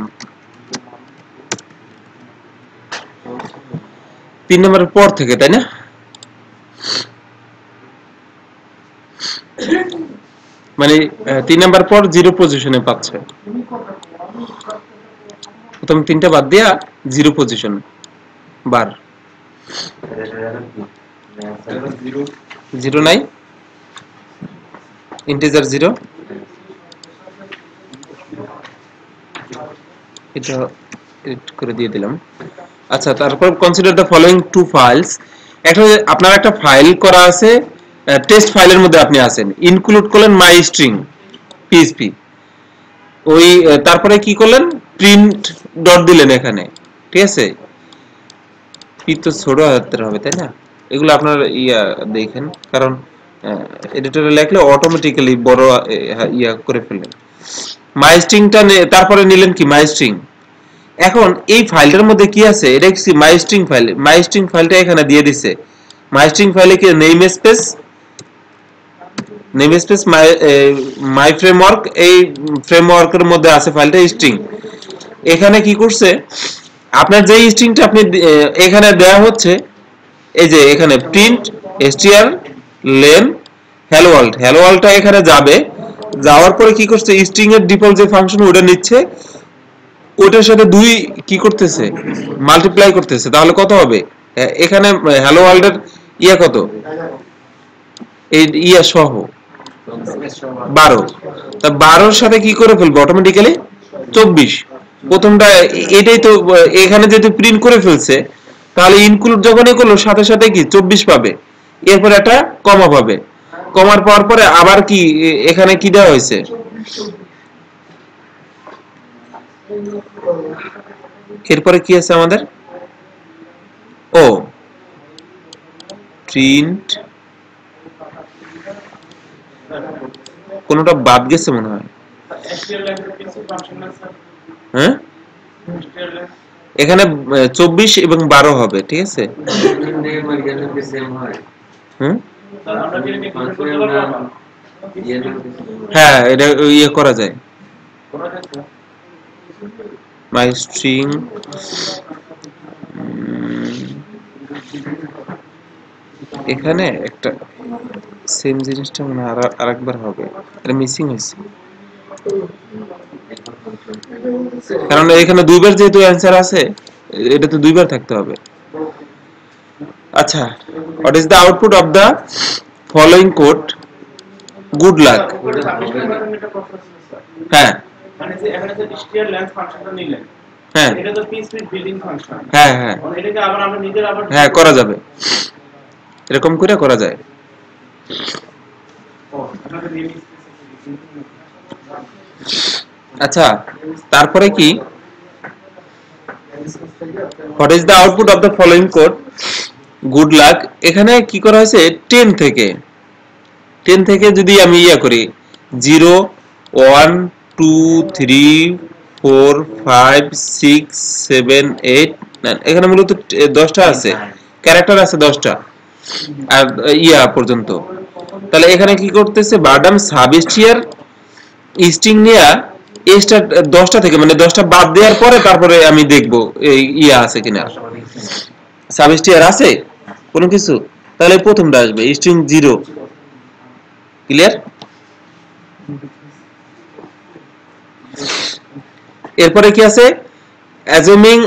3 নম্বরের পর থেকে, তাই না? মানে 3 নাম্বার পর 0 পজিশনে পাচ্ছে। প্রথম 3টা বাদ দিয়া 0 পজিশন বার 0 নাই, ইন্টিজার 0, এটা এডিট করে দিয়ে দিলাম। আচ্ছা, তারপর consider the following two files. একটা আপনার একটা ফাইল করা আছে টেস্ট ফাইলের মধ্যে আপনি আছেন, ইনক্লুড করলেন মাই স্ট্রিং পিএইচপি, ওই তারপরে কি করলেন প্রিন্ট ডট দিলেন এখানে, ঠিক আছে, পি তো ছোট হাতের হবে তাই না, এগুলো আপনার দেখেন, কারণ এডিটরে লিখলে অটোমেটিক্যালি বড় করে ফেললেন। মাই স্ট্রিংটা তারপরে নিলেন কি মাই স্ট্রিং। এখন এই ফাইলটার মধ্যে কি আছে, এটা কি মাই স্ট্রিং ফাইল, মাই স্ট্রিং ফাইলটা এখানে দিয়ে দিছে। মাই স্ট্রিং ফাইলে কি নেম স্পেস মাই ফ্রেমওয়ার্ক, এই ফ্রেমওয়ার্কের মধ্যে আছে ফাইলটা স্ট্রিং। এখানে কি করছে, আপনার যে স্ট্রিংটা আপনি এখানে দেয়া হচ্ছে, এই যে এখানে print str lane hello world, hello worldটা এখানে যাবে, যাওয়ার পরে কি করছে স্ট্রিং এর ডিফল্ট যে ফাংশন ওটা নিচ্ছে, ওটার সাথে 2 কি করতেছে মাল্টিপ্লাই করতেছে, তাহলে কত হবে এখানে hello world এর কত, এই সহ 12, তা 12 এর সাথে কি করে ফেলবে অটোমেটিক্যালি 24। প্রথমটা এটাই তো, এখানে যেহেতু প্রিন্ট করে ফেলছে, তাহলে ইনক্লুড যখনই করলো সাথে সাথে কি 24 পাবে, এরপর একটা কমা পাবে, কমার পাওয়ার পরে আবার কি এখানে কি দেওয়া হয়েছে, এরপরে কি আছে আমাদের, ও প্রিন্ট, কোনটা বাদ গেছে মনে হয়, হ্যাঁ এখানে 24 এবং 12 হবে, ঠিক আছে, হ্যাঁ এটা করা যায়, মাই স্ট্রিং এখানে একটা সেম জিনিসটা মনে হয় আরেকবার হবে, এটা মিসিং হয়েছে, কারণ এখানে 2 বার যেহেতু অ্যানসার আছে, এটা তো 2 বার থাকতে হবে। আচ্ছা, what is the output of the following code, good luck. হ্যাঁ মানে যে এখানে যে str length ফাংশনটা নিলেন, হ্যাঁ এটা তো পিএইচপি বিল্ডিং ফাংশন, হ্যাঁ হ্যাঁ এটাকে আবার আমরা নিজের আবার হ্যাঁ করা যাবে, এরকম করে করা যায়। আপনাদের নেম আচ্ছা, তারপরে কি, what is the output of the following code, good luck. এখানে কি করা হয়েছে 10 থেকে যদি আমি করি 0 1 2 3 4 5 6 7 8 9, এখানে মূলত 10টা আছে, ক্যারেক্টার আছে 10টা আর পর্যন্ত। তাহলে এখানে কি করতেছে, বারডাম সাবস্টিয়ার স্ট্রিং নিয়া এক্সট্রা 10টা থেকে, মানে 10টা বাদ দেওয়ার পরে তারপরে আমি দেখব এই আছে কিনা, সাবস্টিয়ার আছে কোনো কিছু, তাহলে প্রথমটা আসবে স্ট্রিং 0, ক্লিয়ার। এরপরে কি আছে, অ্যাজুমিং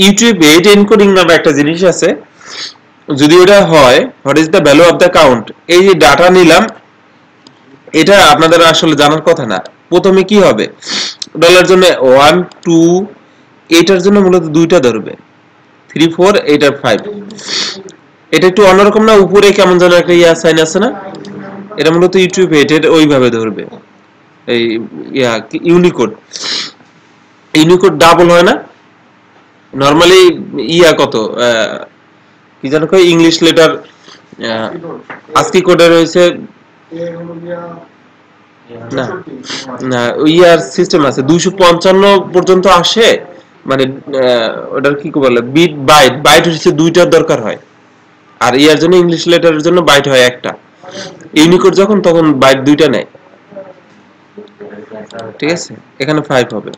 ইউটিউব 8 এনকোডিং নামে একটা জিনিস আছে, যদি ওটা হয় what is the value of the count, এই যে ডাটা নিলাম, এটা আপনাদের আসলে জানার কথা না। প্রথমে কি হবে, ডলার জন্য 1 2, এটার জন্য মূলত 2টা ধরবে, 3 4, এটার 5, এটা একটু অন্যরকম না, উপরে কেমন যেন একটা সাইন আছে না, এটা মূলত ইউটিউব 8 এর ওইভাবে ধরবে, এই ইউনিকোড ডাবল হয় না নরমালি, কত কি জানো কই, ইংলিশ লেটার আস্কি কোডে রয়েছে না, না সিস্টেম আছে 255 পর্যন্ত আসে, মানে ওটার কি বলে বিট বাইট হচ্ছে 2টার দরকার হয়, আর জন্য ইংলিশ লেটারের জন্য বাইট হয় একটা, ইউনিকোড যখন তখন বাইট 2টা নেয়, ঠিক আছে, এখানে 5 হবে।